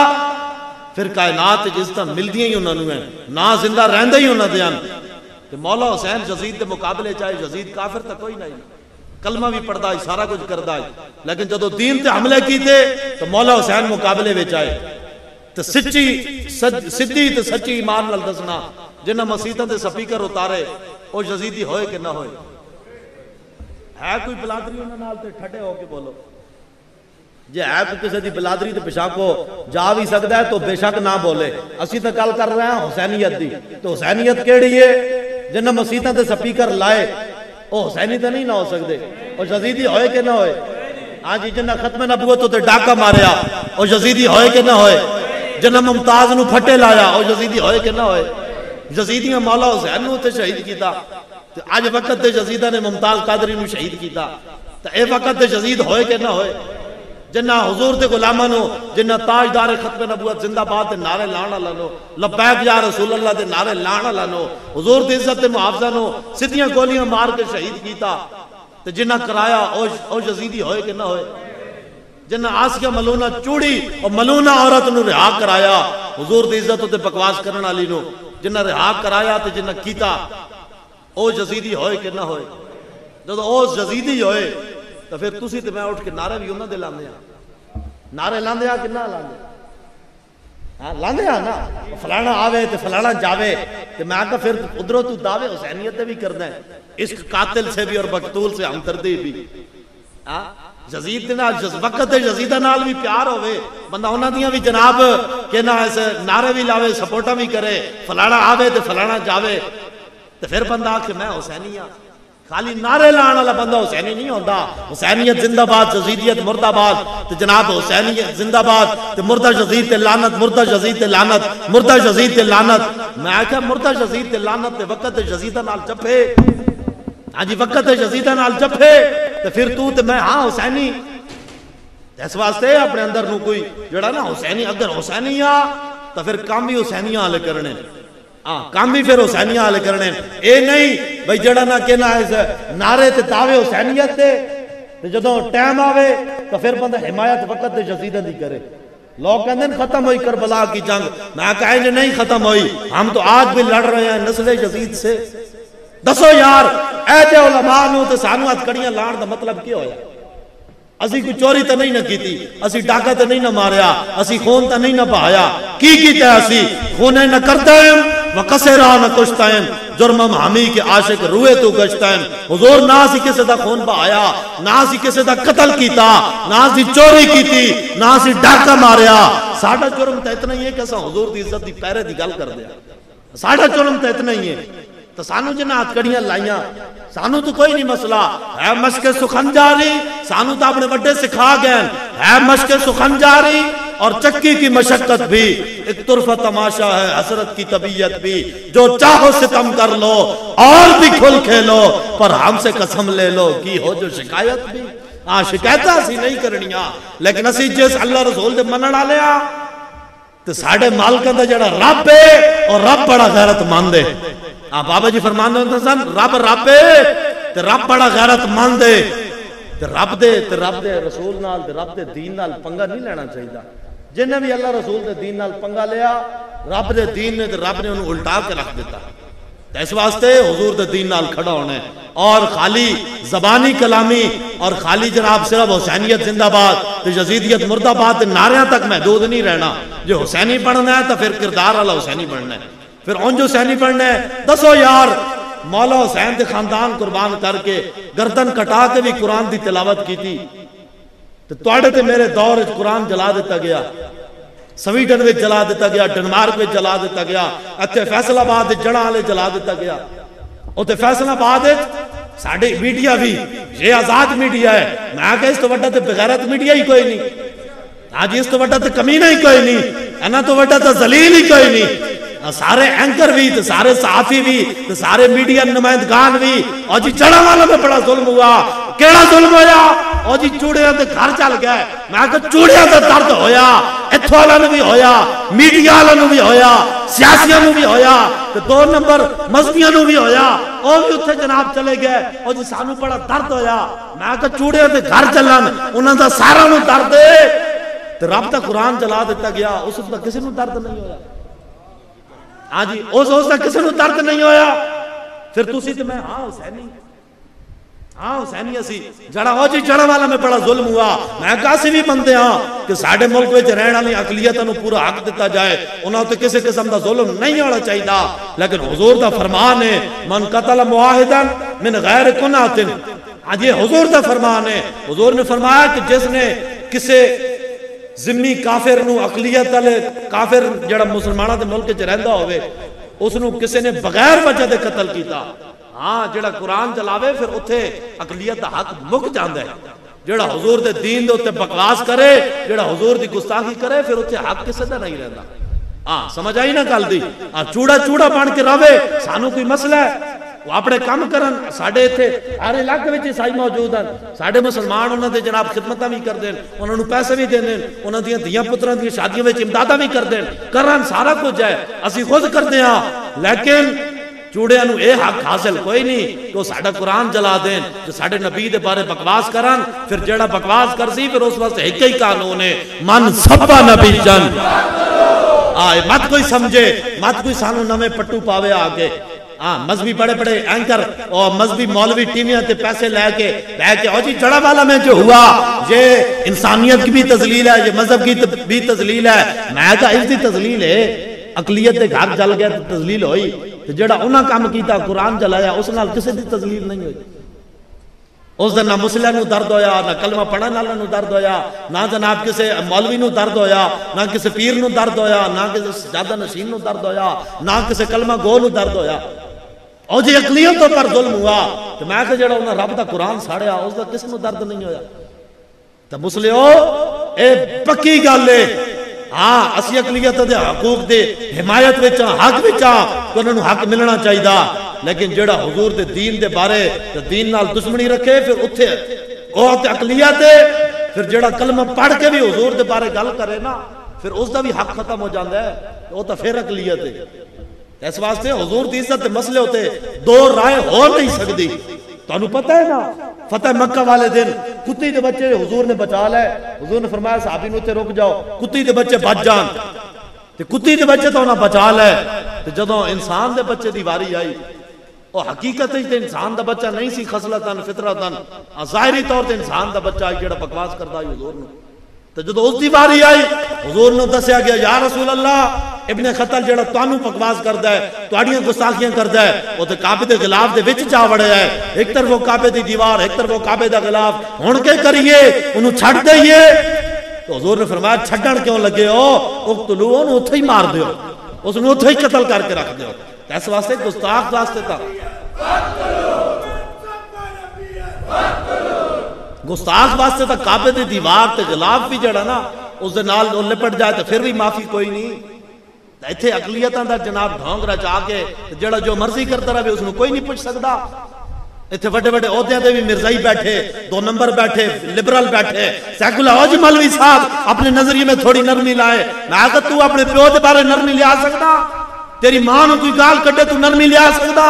پھر کائنات جس طرح مل دیاں ہی انہوں نے نا زندہ رہندے ہی انہوں نے. کہ مولا حسین یزید دے مقابلے چاہے, یزید کافر تا کوئی نہیں, کلمہ بھی پڑھتا ہے, سارا کچھ کرتا ہے, لیکن جدو دین تے حملے کیتے تو مولا حسین مقابلے میں آئے. تو سچی تے سچی ایمان نال دسنا, جنہ مسیحاں تے سپیکر اتارے او یزیدی ہوئے کہ نہ ہوئے؟ ہے کوئی بلادری انہاں نال تے ٹھڈے ہو کے بولو. جے ہے کوئی کسی دی بلادری تے پیشاں کو جا بھی سکتا ہے تو بے شک نہ بولے. اسی تے گل کر رہے ہیں حسینیت دی. تو حسینیت کیڑی ہے؟ جنہ مسیحاں تے سپیکر لائے او حسینی تے نہیں نہ ہو سکتے, او یزیدی ہوئے کہ نہ ہوئے؟ ہاں جی جنہ ختم نبوت تے ڈاکہ ماریا او یزیدی ہوئے کہ نہ ہوئے؟ جنہ ممتاز نو پھٹے لایا او یزیدی ہوئے کہ نہ ہوئے؟ یزیدیاں مولا حسین نو تے شہید کیتا. آج وقت تے یزیدہ نے ممتاز قادری نو شہید کیتا. تو اے وقت تے یزید ہوئے کہ نہ ہوئے؟ جنہ حضور دے غلاماں نو, جنہ تاجدار ختم نبوت زندہ باد دے نعرے لانا لانو, لبیک یا رسول اللہ دے نعرے لانا لانو, حضور دی عزت تے محافظہ نو سیدھیاں گولیاں مار کے شہید کیتا. تو جنہ کرایا او یزیدی ہوئے کہ نہ ہوئے؟ جنہ آسیہ ملونہ چوڑی اور ملونہ عورت نو رہا کرایا, حضور دی عزت تے بکواس کرن والی نو جنہ رہا کرایا تے جنہ کیتا, او یزیدی ہوئے کہ نہ ہوئے؟ جب او یزیدی ہوئے تو پھر تسی تے میں اٹھ کے نعرے بھی انہاں دے لاندے ہیں. نعرے لاندے ہیں کہ نہ لاندے؟ ہاں لاندے ہیں نا. فلانا آوے تے فلانا جاوے تے میں آگا پھر ادھروں تو دعوے حسینیت بھی کرنا ہے, عشق قاتل سے بھی اور مقتول سے ہمدردی بھی. یزید دے نال وقت یزیدہ نال بھی پیار ہوئے, بندہ انہاں دیاں بھی جناب کہ نہ ایسے نعرے بھی لاوے, سپورٹا بھی کرے, فلانا آوے تے فلانا جاوے, تو پھر بندہ آکھے میں حسینی ہاں. خالی نعرے لان والا بندہ حسینی نہیں ہوتا. حسینیت زندہ باد, یزیدیت مردہ باد. تو جناب حسینیت زندہ باد تے مردہ یزید تے لعنت, مردہ یزید تے لعنت, مردہ یزید تے لعنت. میں آکھا مردہ یزید تے لعنت تے وقت یزیدہ نال جپے. ہاں جی وقت یزیدہ نال جپے تو پھر تو تے میں ہاں حسینی. اس واسطے اپنے اندر نو کوئی جڑا نا حسینی, اگر حسینی آ تو پھر کام بھی حسینیاں والے کرنے, کام بھی پھر حسینیاں والے کرنے. اے نہیں بھئی جڑا نہ کہنا ہے نعرے تے دعوے حسینیت تے جدوں ٹائم آوے تو پھر بندہ حمایت وقت یزیدہ دی کرے. لوگ کہتے ہیں ختم ہوئی کربلا کی جنگ, میں کہا ہے نہیں ختم ہوئی, ہم تو آج بھی لڑ رہے ہیں نسل یزید سے. دسو یار ایتے علماء نو تے سانو ہتھکڑیاں لان دا مطلب کیا ہویا؟ اسی کوئی چوری تے نہیں نہ کیتی, اسی ڈاکہ تے نہیں نہ ماریا, اسی خون تے نہیں نہ بہایا. کی کیتا ہے اسی خونے نہ کرتا ہے وقصرہ نہ کشتا ہے, جرمم ہمی کے عاشق روئے تو گشتا ہے. حضور نہ اسی کسے دا خون بہایا, نہ اسی کسے دا قتل کیتا, نہ اسی چوری کیتی, نہ اسی ڈاکہ ماریا. ساڑھا جرم تے اتنا ہی ہے کہ حضور دی عزت دی پیرے دی گل کر دیا. ساڑھا جرم تے اتنا ہی ہے. تو سانو جنہ ہتھکڑیاں لائیاں, سانو تو کوئی نہیں مسئلہ ہے. مشق سخن جاری سانو تو اپنے بڑے سکھا گئے ہے. مشق سخن جاری اور چکی کی مشقت بھی ایک طرفہ تماشا ہے, حسرت کی طبیعت بھی. جو چاہو ستم کر لو اور بھی کھل کھیلو, پر ہم سے قسم لے لو کی ہو جو شکایت بھی. شکایتاں اسی نہیں کرنیاں، لیکن اسی جس اللہ رسول دے منن والے ہاں تے ساڈے مالکاں دا جڑا رب ہے اور رب بڑا غیرت مند ہے. بابا جی فرماندے ہوندے سن رب رب ہے تے رب بڑا غیرت مند ہے. تے رب دے رسول نال تے رب دے دین نال پنگا نہیں لینا چاہیے. جن نے بھی اللہ رسول دے دین نال پنگا لیا رب دے دین نے تے رب نے انہوں الٹا کے رکھ دیتا. اس واسطے حضور دے دین نال کھڑا ہونا ہے اور خالی زبانی کلامی اور خالی جناب صرف حسینیت زندہ باد تے یزیدیت مردہ باد نعریاں تک محدود نہیں رہنا. جو حسینی بننا ہے تو پھر کردار والا حسینی بننا ہے، پھر اونج حسینی بننا ہے. دسو یار مولا حسین دے خاندان قربان کر کے گردن کٹا کے بھی قرآن دی تلاوت کی تھی تو توڑے تے میرے دور وچ قرآن جلا دیتا گیا، سویڈن وچ جلا دیتا گیا، ڈنمارک وچ جلا دیتا گیا، اتھے فیصل آباد وچ جڑاں والے جلا دیتا گیا. اتھے فیصل آباد وچ ساڈی میڈیا بھی یہ آزاد میڈیا ہے. میں کہ اس تو وڈا تے بغیرت میڈیا ہی کوئی نہیں. ہاں جی اس تو وڈا تے کمینہ ہی کوئی نہیں، انہاں تو وڈا تے ذلیل ہی کوئی نہیں. سارے اینکر بھی تے سارے صحافی بھی تے سارے میڈیا نمائندگان بھی. اور جی جڑاں والا میں بڑا ظلم ہوا. کیڑا ظلم ہویا؟ اور جی چوڑیاں دے گھر چل گئے. میں کہ چوڑیاں دا درد ہویا، ایتھوں والا نو بھی ہویا، میڈیا والا نو بھی ہویا، سیاسیاں نو بھی ہویا، تے 2 نمبر مذہبیاں نو بھی ہویا. او بھی اتھے جناب چلے گئے. اور جی سانو بڑا درد ہویا. میں کہ چوڑیاں دے گھر چلن انہاں دا سارا نو درد ہے تے رب دا قرآن جلا دیتا گیا. اس دا کسی نو درد نہیں ہویا. ہاں جی اس دا کسی نو درد نہیں ہویا. پھر تسی تے میں حسینی اسی جڑا ہو جی جڑا والا میں بڑا ظلم ہوا. میں کہا بھی بندے ہاں کہ ساڑھے ملک وچ رہن والی اقلیتاں نو پورا حق دیتا جائے، انہاں تے کسی قسم دا ظلم نہیں ہونا چاہیے. لیکن حضور دا فرمان ہے من قتل معاہدا من غیر کنات. ہاں جی حضور دا فرمان ہے. حضور نے فرمایا کہ جس نے کسی ذمی کافر نو اقلیت والے کافر جڑا مسلماناں دے ملک وچ رہندا ہوئے اس نو کسی نے بغیر وجہ دے قتل کیتا، ہاں جڑا قرآن چلاوے پھر اتھے اقلیت دا حق مک جاندا ہے. جڑا حضور دے دین دے اتنے بکواس کرے، جڑا حضور دی گستاخی کرے، پھر اتھے حق کسے دا نہیں رہندا. ہاں سمجھ آئی نا گل دی. چوڑا بن کے رہے سانو کوئی مسئلہ ہے وہ اپنے کام کرن. ساڈے ایتھے ہر علاقے وچ عیسائی موجود ہیں، ساڈے مسلمان انہاں دے جناب خدمتاں بھی کر دین، انہاں نوں پیسے بھی دین، انہاں دیاں دھیاں پتراں دی شادیاں وچ امداداں بھی کر دین، کرن سارا کچھ ہے. اسی خود کردے ہاں. لیکن چوڑیاں نو اے حق حاصل کوئی نہیں کہ وہ ساڈا قرآن جلا دین، جو ساڈے نبی دے بارے بکواس کرن. پھر جڑا بکواس کرسی پھر اس واسطے ایک ہی قانون ہے من سبا نبی جن. مت کوئی سمجھے، مت کوئی سانو نویں پٹو پاوے آگے. مذہبی بڑے اینکر اور مذہبی مولوی ٹیویاں تے پیسے لے کے اور جی جڑا والا میں جو ہوا یہ انسانیت کی بھی تذلیل ہے، یہ مذہب کی بھی تذلیل ہے. میں کہا اس دی تذلیل ہے، اقلیت دے گھر جل گیا تو تذلیل ہوئی. جڑا انہاں کام کیتا قرآن جلایا اس نال کسی دی تذلیل نہیں ہوئی. اس دن نہ مسلح نو درد ہویا، نہ کلمہ پڑھن والا نو درد ہویا، نہ جناب کسی مولوی نو درد ہویا، نہ کسی پیر نو درد ہویا، نہ کسی سجادہ نشین نو درد ہویا، نہ کسی کلمہ گو نو درد ہویا. اور جی اقلیتوں پر ظلم ہوا تو میں کہ جڑا انہاں رب دا قرآن ساڑیا اس دا کس نو درد نہیں ہویا. تو مسلحو اے پکی گل ہے. ہاں اسی اقلیت دے حقوق دے حمایت وچ حق وچ کہ انہاں نوں حق ملنا چاہیے. لیکن جڑا حضور دے دین دے بارے تے دین نال دشمنی رکھے پھر اتھے او تے اقلیت ہے. پھر جڑا کلمہ پڑھ کے بھی حضور دے بارے گل کرے نا پھر اس دا بھی حق ختم ہو جاندا ہے، او تے پھر اقلیت ہے. اس واسطے حضور دی عزت دے مسئلے ہوتے دو رائے ہو نہیں سکتی. تانوں پتہ ہے نا فتح مکہ والے دن کتی دے بچے حضور نے بچا لے. حضور نے فرمایا صحابی نو تے رک جاؤ، کتی دے بچے بچ جان. تے کتی دے بچے تو انہاں بچا لے. تے جدوں انسان دے بچے دی واری آئی وہ حقیقت تے انسان دا بچہ نہیں سی، خصلتاً فطرتاً ظاہری طور تے انسان دا بچہ آئی جڑا بکواس کردا ہے حضور نو. تو جدو اس دی باری آئی حضور نے دسیا گیا یا رسول اللہ ابن خطل جڑا تانوں بکواس کردا ہے، تواڈیاں گستاخیاں کردا ہے، او تے کعبے دے غلاف دے وچ جا وڑیا ہے. ایک طرف وہ کعبے دی دیوار، ایک طرف وہ کعبے دا غلاف. ہن کے کریے؟ انہوں چھڈ دئیے؟ تو حضور نے فرمایا چھڈن کیوں لگے ہو؟ اقتلوہ انہوں اتھے ہی مار دیو، اس نے اتھے ہی قتل کر کے رکھ دیو. اس واسطے گستاخ واسطے تھا گستاخ واسطے تھا کعبے دی دیوار تے غلاف بھی جڑا نا اس دے نال لپٹ جائے تو پھر بھی معافی کوئی نہیں. ایتھے اقلیتاں دا جناب ڈھونگ رچا کے جڑا جو مرضی کرتا رہے اس نے کوئی نہیں پوچھ سکتا. اتنے بڑے بڑے عہدے دے بھی مرزائی بیٹھے، 2 نمبر بیٹھے، لبرل بیٹھے، سیکولر ہو جی مولوی صاحب اپنے نظریے میں تھوڑی نرمی لائے. میں آگا تو اپنے پیو دے بارے نرمی لیا سکتا؟ تیری ماں نو کوئی گال کٹے تو نرمی لیا سکتا؟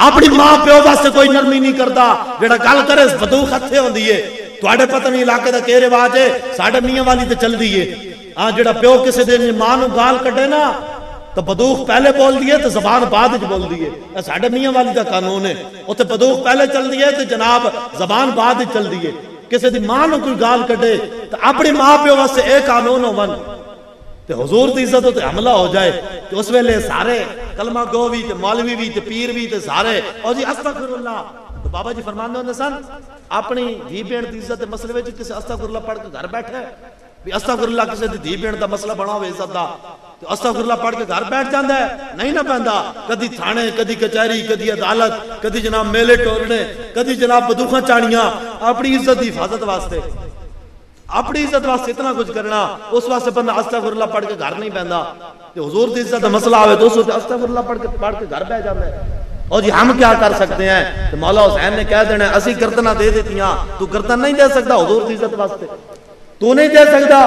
اپنی ماں پیو واسطے کوئی نرمی نہیں کرتا. جڑا گل کرے بدوخ ہتھے ہوندی ہے. تواڈے پتہ نہیں علاقے دا کہ رواج ہے، ساڈے میاں والی تے چل دی ہے. ہاں جڑا پیو کسے دے ماں نو گال کٹے نا تو بدوخ پہلے بول دیئے تو زبان بعد وچ بول دیئے. ساڈے میاں والی دا قانون ہے، اوتے بدوخ پہلے چل دیئے تو جناب زبان بعد وچ چل دیئے. کسے دی ماں نو کوئی گال کٹے تو اپنی ماں پیو واسطے اے قانون ہون تے حضور دی عزت تے حملہ ہو جائے تو اس ویلے سارے کلمہ گو بھی تے مولوی بھی تے پیر بھی تے سارے او جی استغفر اللہ. تو بابا جی فرماندے ہوندے سن اپنی دھی بہن دی عزت دے مسئلے وچ کسے استغفر اللہ پڑھ کے گھر بیٹھے بھی استغفر اللہ کسے دی دھی بہن دا مسئلہ بنا ہوے عزت دا تو استغفر اللہ پڑھ کے گھر بیٹھ جاندا ہے نہیں نہ پیندا. کدی تھانے کدی کچہری کدی عدالت کدی جناب میلے ٹورنے کدی جناب بدوخاں چاڑیاں اپنی عزت دی حفاظت واسطے اپنی عزت واسطے اتنا کچھ کرنا اس واسطے بندہ استغفر اللہ پڑھ کے گھر نہیں پیندا. کہ حضور دی عزت دا مسئلہ آوے تو اس وقت استغفر اللہ پڑھ کے گھر بیٹھ جاندا ہے. اور جی ہم کیا کر سکتے ہیں؟ تو مولا حسین نے کہہ دینا اسی گردناں دے دیتیاں تو گردن نہیں دے سکتا حضور دی عزت واسطے تو نہیں دے سکتا.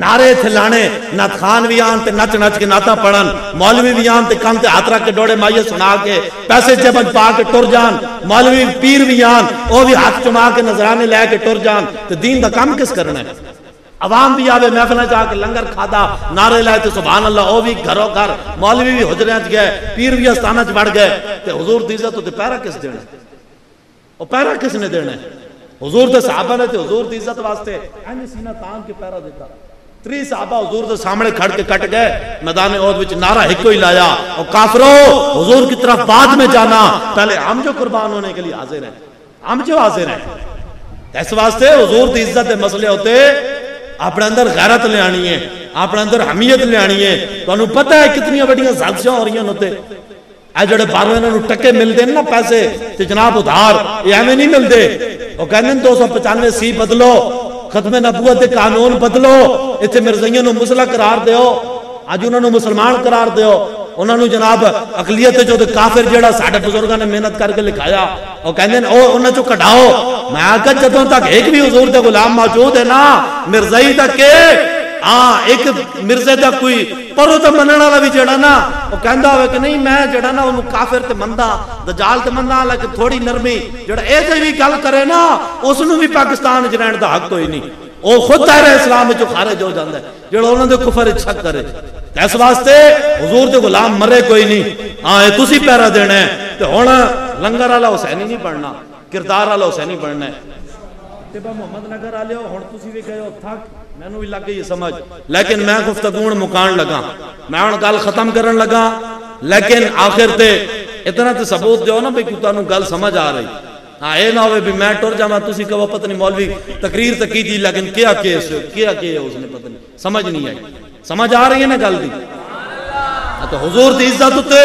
نعرے تھے لانے نعت خان بھی آن تے نچ نچ کے نعتاں پڑھن مولوی بھی آن تے کان تے ہاتھ رکھ کے ڈوڑے مائیے سنا کے پیسے جبن پا کے ٹر جان مولوی پیر بھی آن وہ بھی ہاتھ چما کے نظرانے لے کے ٹر جان تے دین دا کام کس کرنا ہے؟ عوام بھی آوے محفلیں جا کے لنگر کھادا نعرے لائے تے سبحان اللہ وہ بھی گھروں گھر مولوی بھی حجریں چ گئے پیر بھی استانہ چ بڑھ گئے تے حضور دی عزت تے پیرا کس دینا وہ پیرا کس نے دینا ہے؟ حضور دے صحابہ نے تے حضور دی عزت واسطے اینی سینہ تان کے پیرا دیتا. 3 صحابہ حضور دے سامنے کھڑ کے کٹ گئے میدان احد وچ نعرہ ہکو ہی لایا اور کافرو حضور کی طرف بعد میں جانا پہلے ہم جو قربان ہونے کے لیے حاضر ہیں ہم جو حاضر ہیں. اس واسطے حضور دی عزت دے مسئلے ہوتے اپنے اندر غیرت لے آنی ہے اپنے اندر حمیت لے آنی ہے. تو انہوں پتہ ہے کتنی بڑیاں سازشاں ہو رہی ہیں ہوتے اے جڑے باہروں انہوں ٹکے مل دیں نا پیسے تے جناب ادھار یہ ہمیں نہیں مل دے وہ کہنے 295 سی بدلو ختم نبوت دے قانون بدلو اتنے مرزائیوں نو مسلح قرار دیو آج انہوں نے مسلمان قرار دیو انہوں نے جناب اقلیت جو کافر جیڑا ساڑھے بزرگاں نے محنت کر کے لکھایا وہ کہندے ہیں انہوں چو کڑھاؤ. میں آگا جدوں تک ایک بھی حضور دے غلام موجود ہے نا مرزائی دا کے ایک مرزے دا کوئی پرو تے منن والا بھی جڑا نا وہ کہندا ہوئے کہ نہیں میں جڑا نا اونوں کافر تے مندا دجال تے مندا لیکن تھوڑی نرمی جڑا اے تے بھی گل کرے نا اس نوں بھی پاکستان وچ رہن دا حق کوئی نہیں وہ خود دائرہ اسلام وچوں خارج ہو جاندا ہے جڑا انہاں دے کفر وچ شک کرے. اس واسطے حضور دے غلام مرے کوئی نہیں اے تسی پیرا دینا ہے تے ہن لنگر والا حسینی نہیں پڑھنا کردار والا حسینی پڑھنا ہے. تے محمد نگر والے ہن تسی وی گئے ہو تھک مینوں بھی لگ گئی سمجھ لیکن میں گفتگو مکان لگا میں ہن گل ختم کرن لگا لیکن آخر تے اتنا تے ثبوت دیو نا بھئی کہ تانوں گل سمجھ آ رہی. ہاں اے نہ ہوئے بھی میں ٹر جاواں تسی کہو پتہ نہیں مولوی تقریر تے کی تھی لیکن کیا کیس کیا اس نے پتہ نہیں سمجھ نہیں آئی. سمجھ آ رہی ہے نا گل دی؟ تو حضور دی عزت تے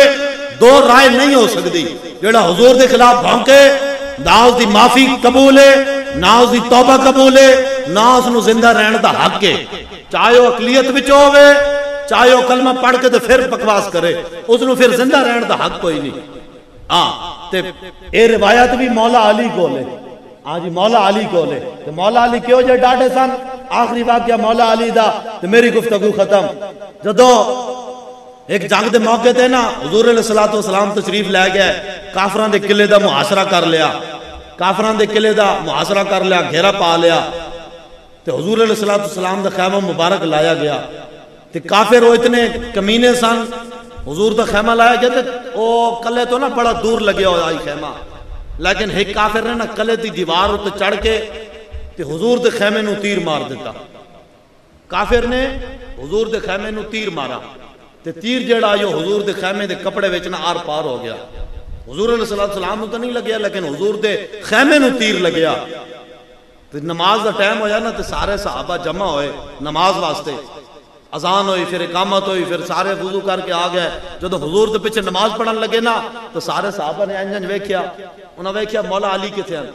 دو رائے نہیں ہو سکتی. جڑا حضور دے خلاف بھونکے نہ اس دی معافی قبول ہے نہ اس دی توبہ قبول ہے نہ اس نو زندہ رہن دا حق ہے. چاہے وہ اقلیت وچ ہوے چاہے وہ کلمہ پڑھ کے تے پھر بکواس کرے اس نو پھر زندہ رہن دا حق کوئی نہیں. تے اے روایت بھی مولا علی کول ہے. ہاں جی مولا علی کول ہے. تے مولا علی کیوں جے ڈاٹے سن آخری واقعہ مولا علی دا تے میری گفتگو ختم. جدوں ایک جنگ دے موقع تے نا حضور علیہ الصلوۃ والسلام تشریف لے گئے کافراں دے قلعے دا محاصرہ کر لیا کافراں دے قلعے دا محاصرہ کر لیا گھیرا پا لیا تے حضور علیہ الصلوۃ والسلام دا خیمہ مبارک لایا گیا تے کافر وہ اتنے کمینے سن حضور دا خیمہ لایا گیا تے او قلعے تو نا بڑا دور لگیا ہوا آئی خیمہ لیکن ایک کافر نے نا قلعے دی دیوار تے چڑھ کے تے حضور دے خیمے نو تیر مار دیتا. کافر نے حضور دے خیمے نو تیر مارا تے تیر جڑا جو حضور دے خیمے دے کپڑے وچ نہ آر پار ہو گیا. حضور علیہ الصلوۃ والسلام نو تو نہیں لگیا لیکن حضور دے خیمے نو تیر لگیا. تے نماز دا ٹائم ہویا نا تے سارے صحابہ جمع ہوئے نماز واسطے. اذان ہوئی پھر اقامت ہوئی پھر سارے وضو کر کے آ گئے. جدوں حضور دے پیچھے نماز پڑھن لگے نا تو سارے صحابہ نے انج ویکھیا انہاں ویکھیا مولا علی کتے ہیں.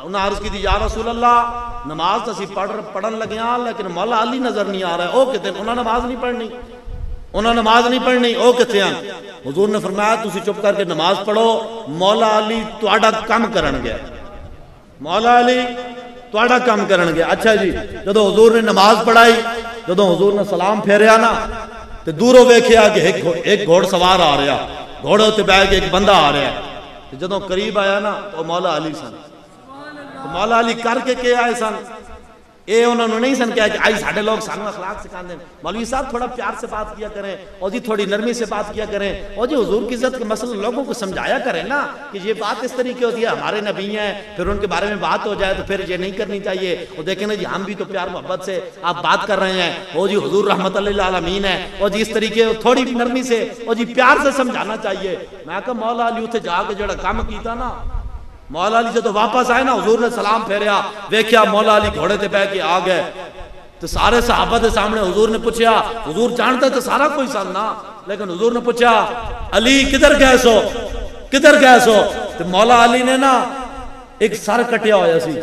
انہاں عرض کی یا رسول اللہ نماز تو اسی پڑھن لگے ہاں لیکن مولا علی نظر نہیں آ رہا ہے. او کہتے ہیں انہاں نماز نہیں پڑھنی. انہوں نے نماز نہیں پڑھنی، او کتھے ہیں؟ حضور نے فرمایا تسی چپ کر کے نماز پڑھو، مولا علی تہاڈا کم کرن گیا، مولا علی تہاڈا کم کرن گیا۔ اچھا جی، جدو حضور نے نماز پڑھائی، جدو حضور نے سلام پھیریا نا تے دوروں ویکھیا کہ ایک گھوڑ سوار آ رہا، گھوڑے تے بیٹھ کے ایک بندہ آ رہا ہے۔ جدو قریب آیا نا تو مولا علی سن، مولا علی کر کے آئے سن، اے انہوں نے نہیں سن کہا کہ آئی ساڑھے لوگ سانو اخلاق سکھان دیں، مولوی صاحب تھوڑا پیار سے بات کیا کریں، اور جی تھوڑی نرمی سے بات کیا کریں، اور جی حضور کی عزت کے مسئلہ لوگوں کو سمجھایا کریں نا کہ یہ بات اس طریقے ہوتی ہے، ہمارے نبی ہیں، پھر ان کے بارے میں بات ہو جائے تو پھر یہ نہیں کرنی چاہیے، اور دیکھیں نا جی ہم بھی تو پیار محبت سے آپ بات کر رہے ہیں، اور جی حضور رحمت اللہ العالمین ہے، اور جی اس طریقے تھوڑی نرمی سے اور جی پیار سے سمجھانا چاہیے۔ میں کہا مولا علی اتھے جا کے جڑا کام کیتا نا، مولا علی جدو واپس آئے نا حضور نے سلام پھیریا، ویکھیا مولا علی گھوڑے تے بیٹھ کے آ گئے، تو سارے صحابہ دے سامنے حضور نے پوچھا، حضور جانتا تو سارا کوئی سن نا، لیکن حضور نے پوچھا علی کدھر گئے سو، کدھر گئے سو؟ تو مولا علی نے نا ایک سر کٹیا ہویا سی،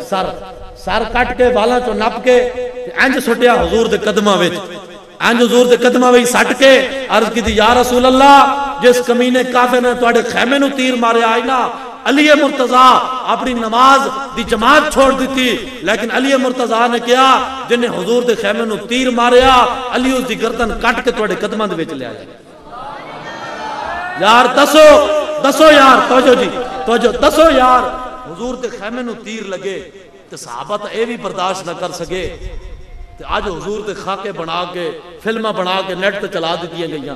سر کٹ کے بالاں چوں نپ کے انج سٹیا حضور دے قدماں وچ، انج حضور دے قدماں وچ سٹ کے عرض کیتی یا رسول اللہ جس کمینے کافر نے تواڈے خیمے نو تیر ماریا آئی نا، علی مرتضیٰ اپنی نماز دی جماعت چھوڑ دیتی، لیکن علی مرتضیٰ نے کیا جنہیں حضور دے خیمے نو تیر ماریا، علی اس دی گردن کٹ کے تواڈے قدماں دے وچ لے آیا۔ یار دسو یار، توجہ جی توجہ، دسو یار حضور دے خیمے نو تیر لگے تے صحابہ تا اے بھی برداشت نہ کر سکے تے آج حضور دے خاکے بنا کے فلمہ بنا کے نیٹ تے چلا دیتی گئیاں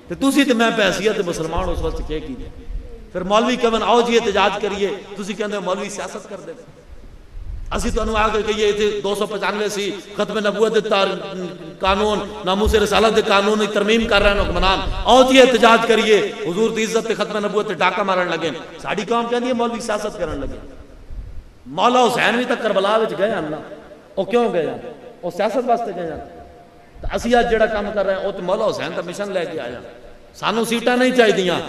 تے تسی تے میں بحیثیت مسلمان اس وقت کیا کی دے۔ پھر مولوی کہن آؤ جی احتجاج کریے، تسی کہندے مولوی سیاست کر دے، اسی تو انہوں آگے کہیے تھے 295 سی ختم نبوت قانون، ناموس رسالت قانون ترمیم کر رہے ہیں حکمران، آؤ جی احتجاج کریے، حضور دی عزت ختم نبوت ڈاکہ مارن لگے، ساڑی قوم کہندی ہے مولوی سیاست کرن لگے۔ مولا حسین بھی تک کربلا وچ گئے ہیں نا، او کیوں گئے ہیں؟ او سیاست واسطے گئے ہیں۔ اسی آج جڑا کام کر رہے ہیں او تو مولا حسین تا مشن لے کے آیا، سانو سیٹاں نہیں چاہی دیاں،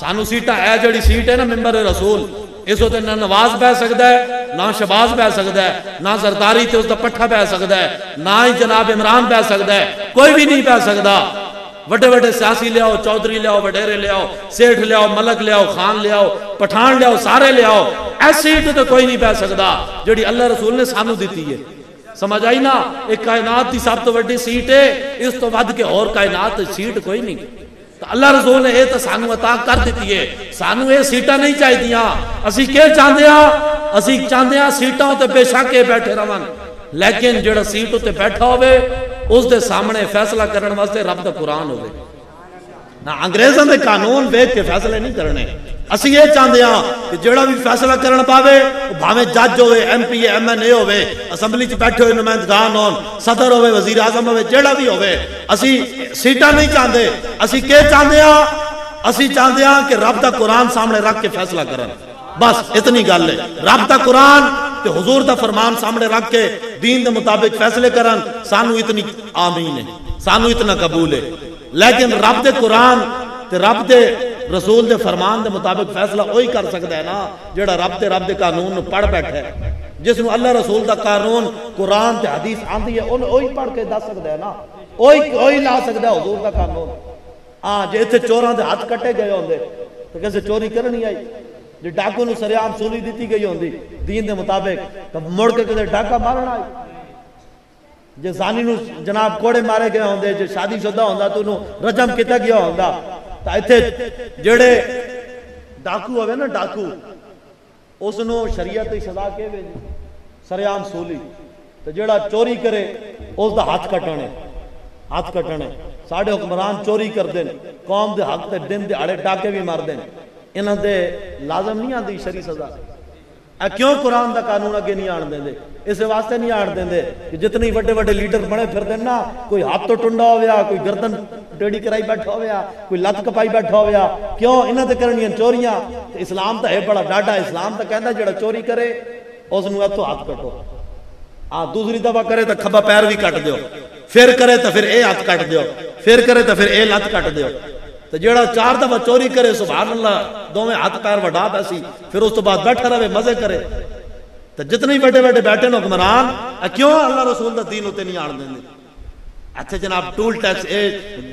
سانو سیٹاں اے جڑی سیٹ ہے نا ممبر رسول، اس ہوتے نہ نواز بہ سکتا ہے، نہ شباز بہ سکتا ہے، نہ زرداری تے اس دا پٹھا بہ سکتا ہے، نہ ہی جناب عمران بہ سکتا ہے، کوئی بھی نہیں بہ سکتا۔ وڈے وڈے سیاسی لے آؤ، چودھری لے آؤ، وڈیرے لے آؤ، سیٹھ لے آؤ، ملک لے آؤ، خان لے آؤ، پٹھان لے آؤ، سارے لے آؤ، ایسی سیٹ تو کوئی نہیں بہ سکتا جڑی اللہ رسول نے سانو دیتی ہے۔ سمجھ آئی نا؟ ایک کائنات دی سب تو وڈی سیٹ ہے، اس تو ود کے اور کائنات سیٹ کوئی نہیں۔ تو اللہ رسول نے یہ تو سانو عطا کر دیتی ہے، سانو یہ سیٹاں نہیں چاہی دیاں، اسی کیا چاہتے ہیں؟ اسی چاہتے ہیں سیٹاں تے بے شک بیٹھے رہن، لیکن جڑا سیٹ تے بیٹھا ہوئے اس دے سامنے فیصلہ کرنے واسطے رب دا قرآن ہوئے، نہ انگریزاں دے قانون ویکھ کے فیصلے نہیں کرنے۔ اسی یہ چاہتے ہیں کہ جڑا بھی فیصلہ کرنا پاوے بھاویں جج ہوئے، ایم پی اے، ایم این اے ہوئے، اسمبلی چ بیٹھے ہوئے نمائندگان ہون، صدر ہوئے، وزیر اعظم ہوئے، جڑا بھی ہوئے، اسی سیٹاں نہیں چاہتے، اسی کیا چاہتے ہیں؟ اسی چاہتے ہیں کہ رب دا قرآن سامنے رکھ کے فیصلہ کرن، بس اتنی گل ہے۔ رب دا قرآن تے حضور دا فرمان سامنے رکھ کے دین دے مطابق فیصلے کرن، سانو اتنی آمین ہے، سانو اتنا قبول ہے۔ لیکن رب دے قرآن تے رب دے رسول دے فرمان دے مطابق فیصلہ وہی کر سکتا ہے نا جڑا رب دے قانون نو پڑھ بیٹھے، جس نو اللہ رسول دا قانون قرآن تے حدیث آندی ہے انہوں وہی پڑھ کے دس سکتا ہے نا، وہی لا سکتا ہے حضور دا قانون۔ جے اتنے چوراں دے ہاتھ کٹے گئے ہوندے تو کیسے چوری کرنی آئی، جے ڈاکو نو سریعام سولی دیتی گئی ہوندی دین دے مطابق تو مڑ کے کدے ڈاکہ مارنا آئی، جے زانی نو جناب کوڑے مارے گئے ہوندے، جے شادی شدہ ہوندا تو انہوں رجم کیتا گیا ہوندا، تو ایتھے جڑے ڈاکو ہوئے نا ڈاکو اس نو شریعت کی سزا کے ویجی سریعام سولی، تو جڑا چوری کرے اس دا ہاتھ کٹنے۔ ساڑھے حکمران چوری کر دیں، قوم دے حق تے دن دے اڑے ڈاکے بھی مار دیں، انہاں دے لازم نہیں آندی شری سزا۔ اے کیوں قرآن دا قانون اگے نہیں آن دیں دے؟ اس واسطے نہیں آن دیں دے کہ جتنی وڈے وڈے لیڈر بنے پھر دیں نا، کوئی ہاتھ تو ٹنڈا ہویا، کوئی گردن ٹیڑھی کرائی بیٹھا ہویا، کوئی لت کپائی بیٹھا ہویا، کیوں انہاں تے کرنیاں چوریاں؟ اسلام تا ہے بڑا ڈاڈا، اسلام تا کہندا جڑا چوری کرے اس نو ہتھوں ہاتھ کٹو، دوسری دفعہ کرے تو کھبا پیر بھی کٹ دیو، پھر کرے تو پھر اے ہاتھ کٹ دیو، پھر کرے تو پھر اے لت کٹ دیو۔ تو جڑا 4 دفعہ چوری کرے سبحان اللہ دوویں ہاتھ پیر وڈا پیسی، پھر اس تو بعد بیٹھا رہے مزے کرے۔ تو جتنے بڑے بڑے بیٹھے حکمران کیوں اللہ رسول دا دین ہوتے نہیں آن دیں؟ اتنے جناب ٹول ٹیکس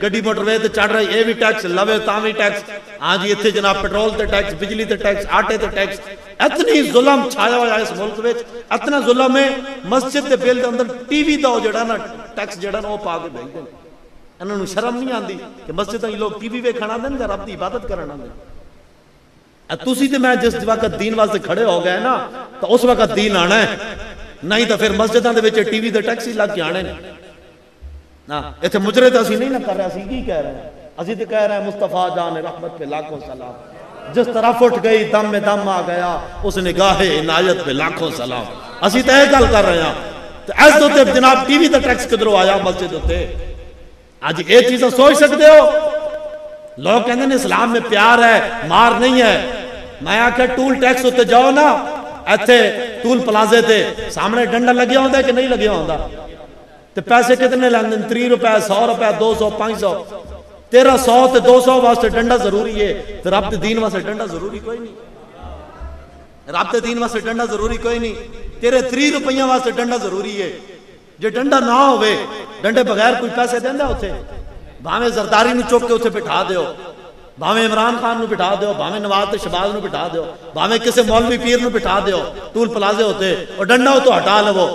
گڈی موٹر وے تے چڑھ رہی یہ بھی ٹیکس لوے تاں بھی ٹیکس ہاں جی اتنے جناب پیٹرول تے ٹیکس بجلی تے ٹیکس آٹے تے ٹیکس اتنی ظلم چھایا ہوا اس ملک وچ اتنا ظلم ہے مسجد دے بل دے اندر ٹی وی دا جڑا نا ٹیکس جڑا نا وہ پا کے بھیج دیں انہوں نے شرم نہیں آندی کہ مسجد لوگ ٹی وی ویکھن آندے نے رب دی عبادت کرن آندے تسی تے میں جس وقت دین واسطے کھڑے ہو گئے نا تو اس وقت دین آنا ہے نہیں تو پھر مسجداں دے وچ ٹی وی دے ٹیکس ہی لگ کے آنے اتنے مجرے تو اسی نہیں نہ کر رہے اسی کی کہہ رہے ہیں اسی تو کہہ رہے ہیں مصطفیٰ جان رحمت پہ لاکھوں سلام جس طرف اٹھ گئی دم میں دم آ گیا اس نگاہ عنایت پہ لاکھوں سلام اسی تو یہ گل کر رہے ہیں تو ایس دوتے جناب ٹی وی دا ٹیکس کدھروں آیا مسجد ہوتے آج یہ چیزیں سوچ سکتے ہو لوگ کہتے ہیں اسلام میں پیار ہے مار نہیں ہے میں آکھا ٹول ٹیکس ہوتے جاؤ نا ایتھے ٹول پلازے تے سامنے ڈنڈا لگیا ہوندہ ہے کہ نہیں لگیا ہوندہ تے پیسے کتنے لیندن 3 روپے 100 روپے 200 500 تیرا 100 تے 200 واسطے ڈنڈا ضروری ہے تے رب تے دین واسطے ڈنڈا ضروری کوئی نہیں رب تے دین واسطے ڈنڈا ضروری کوئی نہیں تیرے 3 روپیہ واسطے ڈنڈا ضروری ہے جے ڈنڈا نہ ہوئے ڈنڈے بغیر کوئی پیسے دیندہ ہوتے بھاویں زرداری نو چوک کے اتھے بٹھا دیو بھاویں عمران خان نو بٹھا دیو بھاویں نواز تے شہباز نو بٹھا دیو بھاویں کسے مولوی پیر نو بٹھا دیو ٹول پلازے ہوتے اور ڈنڈا ہو تو ہٹا لو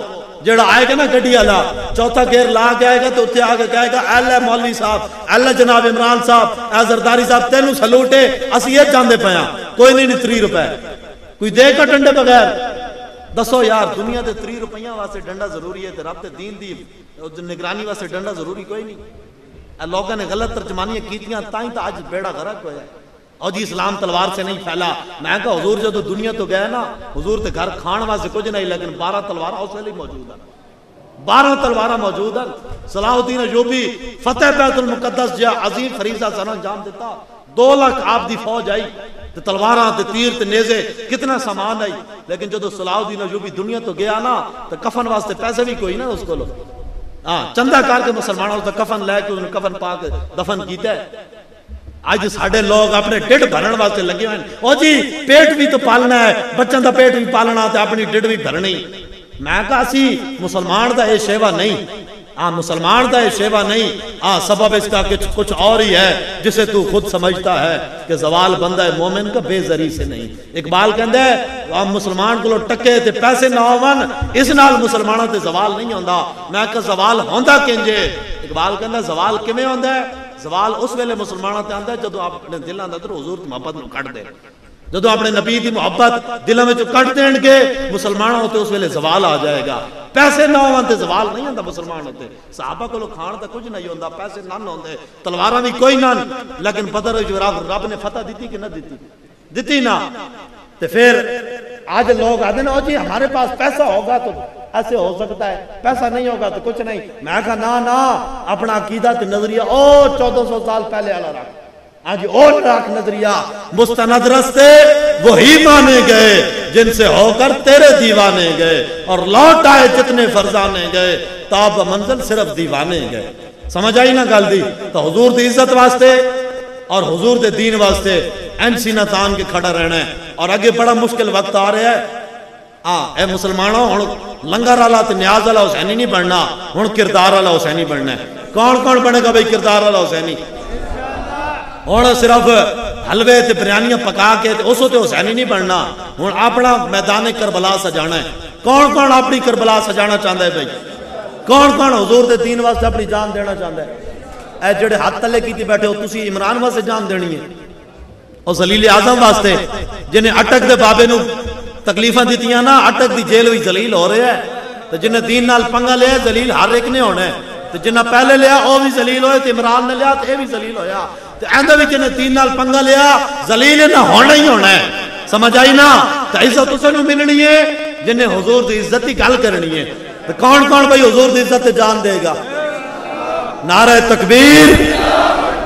جڑا آئے گا نا گڈی والا چوتھا گیئر لا کے آئے گا تو اتنے آ کے کہے گا اے مولوی صاحب اے جناب عمران صاحب اے زرداری صاحب تینوں سلوٹ ہے اسی یہ چاندے پیا کوئی نہیں 3 روپے کوئی دے گا ڈنڈے بغیر دسو یار دنیا دے 3 روپیہ واسطے ڈنڈا ضروری ہے تے رب تے دین دی نگرانی واسطے ڈنڈا ضروری کوئی نہیں لوگوں نے غلط ترجمانیاں کیتیاں تائیں تا آج بیڑا غرق ہویا ہے اور جی اسلام تلوار سے نہیں پھیلا میں کہا حضور جو دنیا تو گئے نا حضور تے گھر کھان واسطے کچھ نہیں لیکن 12 تلوارہ اس ویلے موجود ہیں 12 تلوارہ موجود ہیں صلاح الدین ایوبی فتح بیت المقدس جا عظیم فریضہ سر انجام دیتا 2 لاکھ آپ دی فوج آئی تے تلواراں تے تیر تے نیزے کتنا سامان آئی لیکن جو صلاح الدین ایوبی دنیا تو گیا نا تو کفن واسطے پیسے بھی کوئی نا اس کو لو چندہ کار کے مسلمانوں تے کفن لے کے انہوں نے کفن پا کے دفن کیتا ہے آج ساڑھے لوگ اپنے ڈیڈ بھرن واسطے لگے ہوئے ہیں او جی پیٹ بھی تو پالنا ہے بچن دا پیٹ بھی پالنا تے اپنی ڈیڈ بھی بھرنی میں کہا سی مسلمان دا یہ شیوہ نہیں مسلمان دا یہ شیوہ نہیں سبب اس کا کچھ اور ہی ہے جسے تو خود سمجھتا ہے کہ زوال بندہ مومن کا بے ذری سے نہیں اقبال کہندہ ہے مسلمان کو لو ٹکے تے پیسے نہ ہوون اس نال مسلمانوں تے زوال نہیں ہوندہ میں کہا زوال ہوندہ کنجے اقبال کہندہ ہے زوال کمیں ہوندہ ہے زوال اس ویلے مسلمانوں تے آندہ ہے جدو آپ اپنے دل آندہ تو حضور کی محبت میں کٹ دے جدو اپنے نبی دی محبت دلوں میں جو کٹ دین کے مسلمانوں ہوتے اس ویلے زوال آ جائے گا پیسے نہ ہوتے زوال نہیں ہوتا مسلمان ہوتے صحابہ کو لوگ کھان تا کچھ نہیں ہوتا پیسے نہ ہوتے تلوارہ بھی کوئی نہ لیکن بدر جو رب نے فتح دیتی کہ نہ دیتی نہ تو پھر آج لوگ آتے ہیں جی ہمارے پاس پیسہ ہوگا تو ایسے ہو سکتا ہے پیسہ نہیں ہوگا تو کچھ نہیں میں کہا نا اپنا عقیدہ تے نظریہ 1400 سال پہلے والا رکھ آج اور راک نظریہ مستند رستے وہی مانے گئے جن سے ہو کر تیرے دیوانے گئے اور لوٹ آئے جتنے فرزانے گئے تاب منزل صرف دیوانے گئے سمجھ آئی نا گل دی تو حضور دی عزت واسطے اور حضور دے دین واسطے این سینہ تان کے کھڑا رہنا ہے اور آگے بڑا مشکل وقت آ رہا ہے اے مسلمانوں لنگر والا تے نیاز والا حسینی نہیں بننا ہن کردار والا حسینی بننا ہے کون بنے گا بھائی کردار والا حسینی ہن صرف حلوے تے بریانیاں پکا کے اسو تے حسینی نہیں بننا ہن اپنا میدان کربلا سجانا ہے کون اپنی کربلا سجانا چاہتا ہے بھائی کون حضور دے دین واسطے اپنی جان دینا چاہتا ہے اے جڑے ہاتھ تلے کیتی بیٹھے ہو تسی عمران واسطے جان دینی ہے اور ذلیل اعظم واسطے جنہیں اٹک دے بابے نو تکلیفاں دیتیاں نا اٹک دی جیل ہوئی ذلیل ہو رہے ہیں تو جنہیں دین نال پنگا لیا ذلیل ہر ایک نے ہونا ہے تو جنہیں پہلے لیا وہ بھی ذلیل ہوئے تو عمران نے لیا تو یہ بھی ذلیل ہویا تو ایندہ بھی جنہیں دین نال پنگا لیا ذلیل نہ ہونا ہی ہونا ہے سمجھ آئی نا تو عزت اسے نو ملنی ہے جنہیں حضور دی عزت ہی گل کرنی ہے تو کون بھائی حضور دی عزت جان دے گا نعرہ تکبیر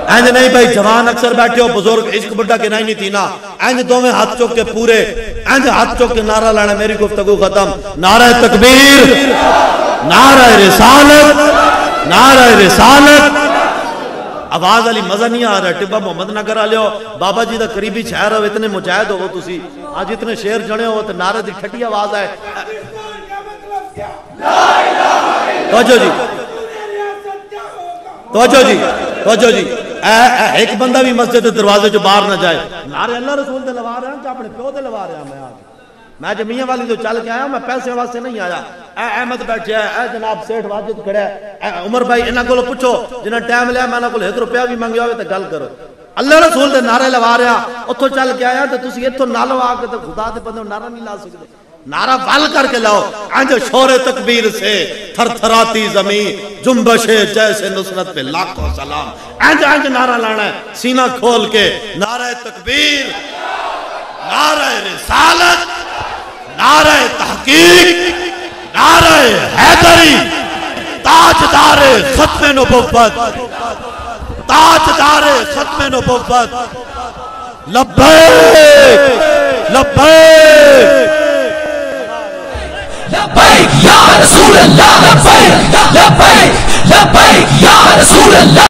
اینج نہیں بھائی جوان اکثر بیٹھے ہو بزرگ عشق بڑھا کے نہیں تھی نا اینج دو میں ہاتھ چوک کے پورے اینج ہاتھ چوک کے نعرہ لانا میری گفتگو ختم نعرہ تکبیر نعرہ رسالت نعرہ رسالت آواز علی مزہ نہیں آ رہا ٹبا محمد نگر آ لو بابا جی دا قریبی شہر ہو اتنے مجاہد ہو تسی آج اتنے شیر جنے ہو تو نعرہ دی ٹھٹی آواز ہے توجہ جی توجہ جی ایک بندہ بھی مسجد دروازے جو باہر نہ جائے نعرے اللہ رسول دے لوا رہا ہوں کہ اپنے پیو دے لوا رہا ہوں میں جب میاں والی تو چل کے آیا میں پیسے واسطے نہیں آیا اے احمد بیٹھے اے جناب سیٹھ واجد کھڑا ہے عمر بھائی انہاں کو پوچھو جنہاں ٹائم لیا میں انہاں کو 1 روپیہ بھی منگیا ہوئے تو گل کرو اللہ رسول دے نعرے لوا رہا اتھوں چل کے آیا تو تسی اتھوں نہ لوا کے تو خدا دے بندے نعرہ نہیں لا سکتے نعرہ ول کر کے لاؤ انج شور تکبیر سے تھر تھراتی زمین جنبش جیسے نصرت پہ لاکھوں سلام انج نعرہ لانا ہے سینہ کھول کے نعرہ تکبیر نعرہ رسالت نعرہ تحقیق نعرہ حیدری تاجدار ختم نبوت تاجدار ختم نبوت لبیک لبیک لبیک یا رسول اللہ لبیک لبیک لبیک یا رسول اللہ